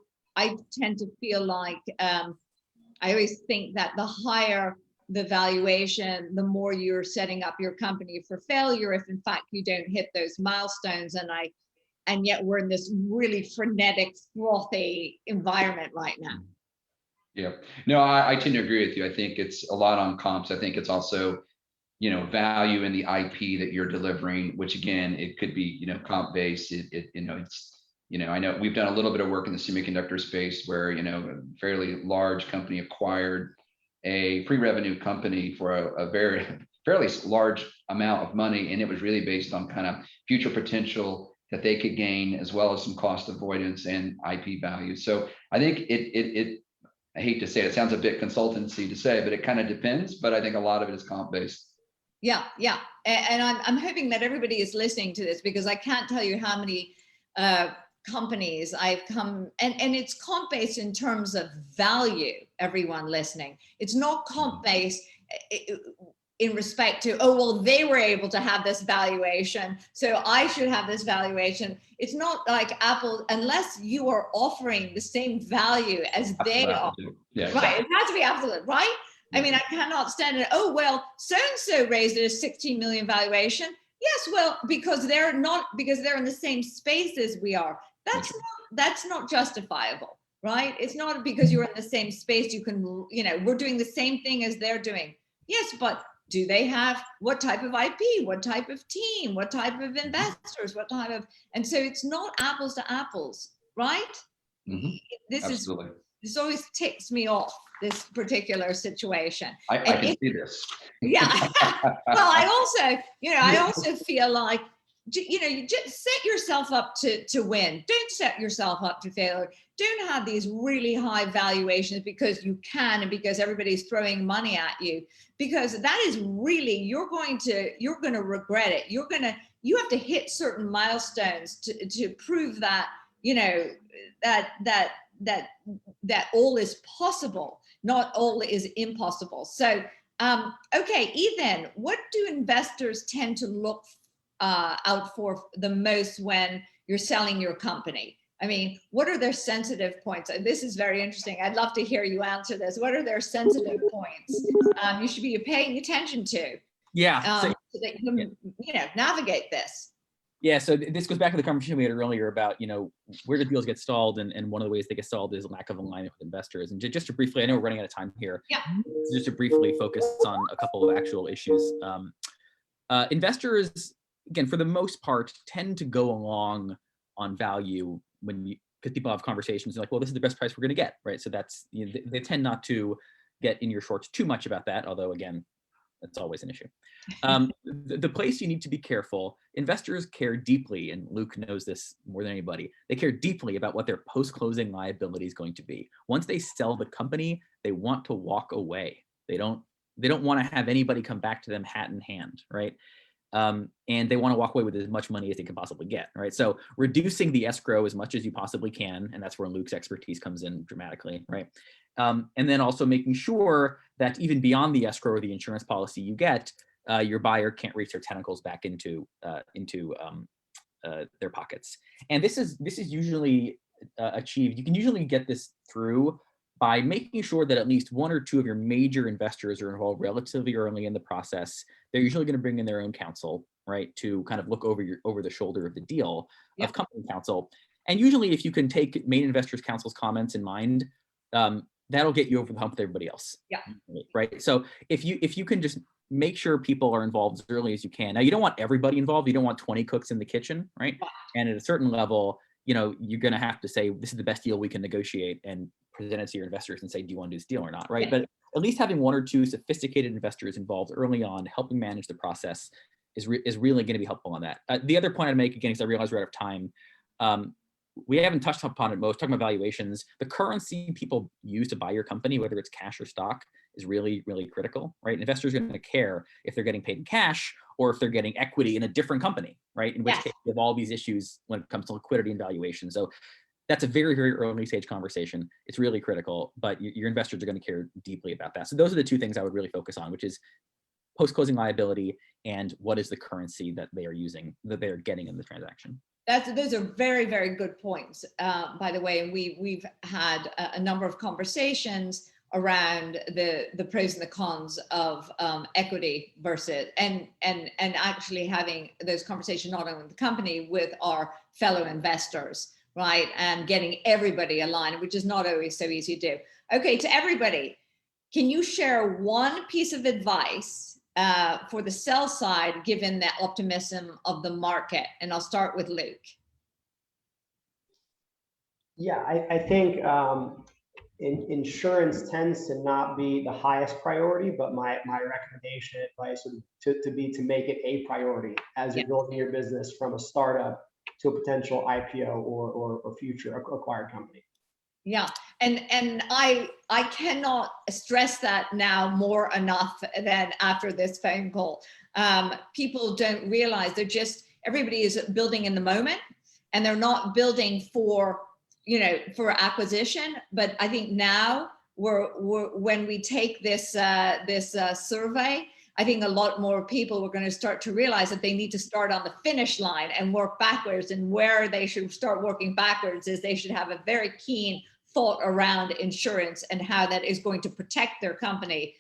tend to feel like, I always think that the higher the valuation, the more you're setting up your company for failure if in fact you don't hit those milestones. And yet we're in this really frenetic, frothy environment right now. Yeah, no, I tend to agree with you. I think it's a lot on comps. I think it's also, value in the IP that you're delivering, which again, it could be, comp based. I know we've done a little bit of work in the semiconductor space where, a fairly large company acquired a pre-revenue company for a fairly large amount of money. And it was really based on kind of future potential that they could gain, as well as some cost avoidance and IP value. So I think I hate to say it sounds a bit consultancy to say, but it kind of depends. But I think a lot of it is comp based. Yeah. And I'm hoping that everybody is listening to this, because I can't tell you how many companies I've come, and it's comp based in terms of value, everyone listening. It's not comp based in respect to, oh, well, they were able to have this valuation, so I should have this valuation. It's not like Apple, unless you are offering the same value as they are. Yeah, right. It has to be absolute, right? I mean, I cannot stand it. Oh, well, so-and-so raised a 16 million valuation. Yes, well, because they're in the same space as we are. That's not justifiable, right? It's not because you're in the same space, you can, we're doing the same thing as they're doing. Yes, but do they have, what type of IP, what type of team, what type of investors, and so it's not apples to apples, right? Mm-hmm. Absolutely. This always ticks me off, this particular situation. I can see this. Yeah. Well, I also feel like, you just set yourself up to win. Don't set yourself up to failure. Don't have these really high valuations because you can and because everybody's throwing money at you, because that is really, you're going to regret it. You have to hit certain milestones to prove that, that all is possible, not all is impossible. So, okay, Ethan, what do investors tend to look out for the most when you're selling your company? I mean, what are their sensitive points? This is very interesting. I'd love to hear you answer this. What are their sensitive points you should be paying attention to? Yeah. So that you can, navigate this. Yeah, so this goes back to the conversation we had earlier about, where do deals get stalled, and one of the ways they get stalled is lack of alignment with investors. And just to briefly, I know we're running out of time here. Yeah. Just to briefly focus on a couple of actual issues. Investors, again, for the most part, tend to go along on value when because people have conversations like, well, this is the best price we're going to get, right? So that's, you know, they tend not to get in your shorts too much about that, although again, that's always an issue. The place you need to be careful, investors care deeply, and Luke knows this more than anybody, they care deeply about what their post-closing liability is going to be. Once they sell the company, they want to walk away. They don't want to have anybody come back to them hat in hand, right? And they want to walk away with as much money as they can possibly get, right? So reducing the escrow as much as you possibly can, and that's where Luke's expertise comes in dramatically, right? And then also making sure that even beyond the escrow or the insurance policy you get, your buyer can't reach their tentacles back into their pockets. And this is usually achieved. You can usually get this through by making sure that at least one or two of your major investors are involved relatively early in the process. They're usually going to bring in their own counsel, right, to kind of look over the shoulder of the deal of company counsel. And usually, if you can take main investors' counsel's comments in mind, that'll get you over the hump with everybody else. Yeah. Right. So if you can just make sure people are involved as early as you can. Now, you don't want everybody involved. You don't want 20 cooks in the kitchen, right? And at a certain level, you know, you're going to have to say, this is the best deal we can negotiate, and present it to your investors and say, do you want to do this deal or not, right? But at least having one or two sophisticated investors involved early on, helping manage the process is really going to be helpful on that. The other point I'd make, again, because I realize we're out of time, we haven't touched upon it most, talking about valuations. The currency people use to buy your company, whether it's cash or stock, is really, really critical, right? Investors are going to care if they're getting paid in cash or if they're getting equity in a different company, right? In which case, you have all these issues when it comes to liquidity and valuation. So that's a very, very early stage conversation. It's really critical, but your investors are going to care deeply about that. So those are the two things I would really focus on, which is post-closing liability and what is the currency that they are using, that they are getting in the transaction. Those are very, very good points, by the way. And we've had a number of conversations around the pros and the cons of equity versus and actually having those conversations not only with the company, with our fellow investors, right? And getting everybody aligned, which is not always so easy to do. Okay, to everybody, can you share one piece of advice for the sell side, given the optimism of the market? And I'll start with Luke. Yeah, I think insurance tends to not be the highest priority, but my recommendation, advice would be to make it a priority as you're building your business from a startup to a potential IPO or future acquired company. Yeah, and I cannot stress that now more enough than after this phone call. People don't realize everybody is building in the moment, and they're not building for acquisition. But I think now when we take this survey, I think a lot more people are going to start to realize that they need to start on the finish line and work backwards. And where they should start working backwards is they should have a very keen thought around insurance and how that is going to protect their company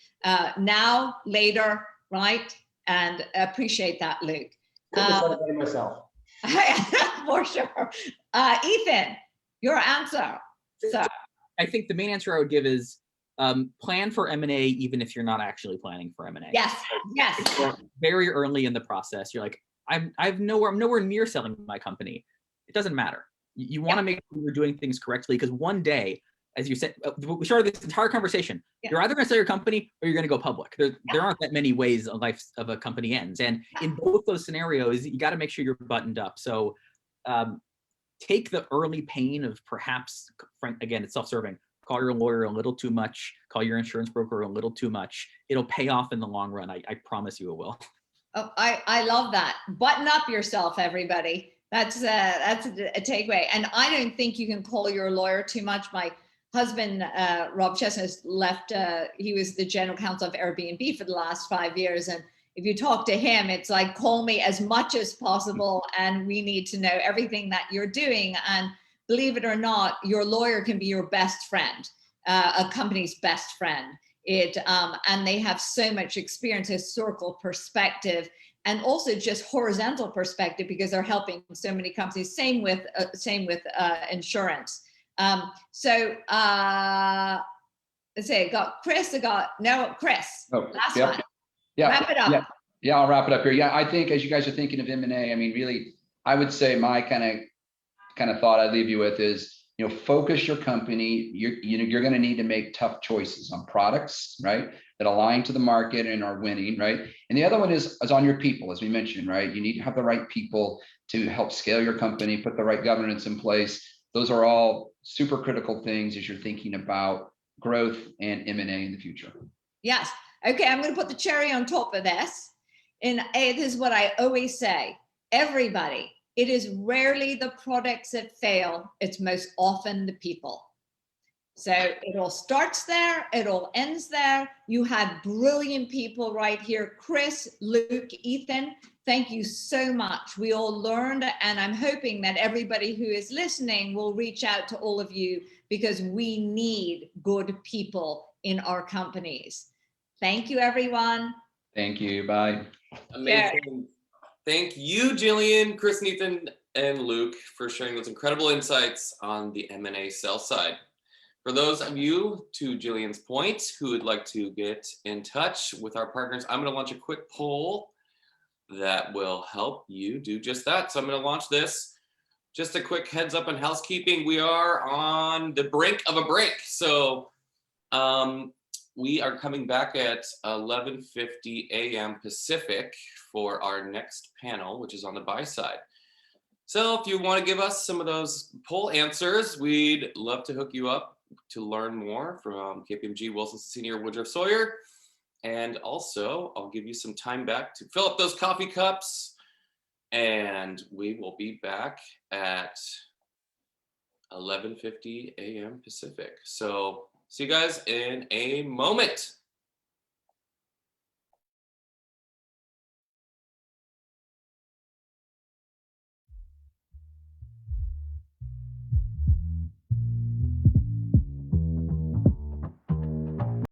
now, later, right? And appreciate that, Luke. Myself. For sure. Ethan, your answer. So. I think the main answer I would give is plan for M&A even if you're not actually planning for M&A. Yes. Very early in the process, you're like, I'm nowhere near selling my company. It doesn't matter. You want to make sure you're doing things correctly, because one day, as you said, we started this entire conversation. You're either going to sell your company or you're going to go public. There aren't that many ways a life of a company ends. And in both those scenarios, you got to make sure you're buttoned up. So take the early pain of perhaps, again, it's self-serving. Call your lawyer a little too much. Call your insurance broker a little too much. It'll pay off in the long run. I promise you it will. Oh, I love that. Button up yourself, everybody. That's a takeaway. And I don't think you can call your lawyer too much. My husband, Rob Chestnut, left. He was the general counsel of Airbnb for the last 5 years. And if you talk to him, it's like, call me as much as possible. And we need to know everything that you're doing. And believe it or not, your lawyer can be your best friend, a company's best friend. And they have so much experience, historical perspective, and also just horizontal perspective, because they're helping so many companies. Same with insurance. So let's say Chris. Chris. Oh, last one. Yeah. Wrap it up. Yeah, I'll wrap it up here. Yeah, I think as you guys are thinking of M&A, I mean, really, I would say my kind of thought I'd leave you with is, focus your company. You're going to need to make tough choices on products, right, that align to the market and are winning, right? And the other one is on your people, as we mentioned, right? You need to have the right people to help scale your company, put the right governance in place. Those are all super critical things as you're thinking about growth and M&A in the future. Yes. Okay, I'm going to put the cherry on top of this. And it is what I always say, everybody, it is rarely the products that fail. It's most often the people. So it all starts there. It all ends there. You had brilliant people right here. Chris, Luke, Ethan, thank you so much. We all learned, and I'm hoping that everybody who is listening will reach out to all of you because we need good people in our companies. Thank you, everyone. Thank you. Bye. Amazing. Thank you, Jillian, Chris, Nathan, and Luke for sharing those incredible insights on the M&A sell side. For those of you, to Jillian's point, who would like to get in touch with our partners, I'm going to launch a quick poll that will help you do just that. So I'm going to launch this. Just a quick heads up on housekeeping. We are on the brink of a break. So we are coming back at 11:50 a.m. Pacific for our next panel, which is on the buy side. So if you want to give us some of those poll answers, we'd love to hook you up to learn more from KPMG, Wilson Sonsini, Woodruff Sawyer. And also, I'll give you some time back to fill up those coffee cups. And we will be back at 11:50 a.m. Pacific. So see you guys in a moment.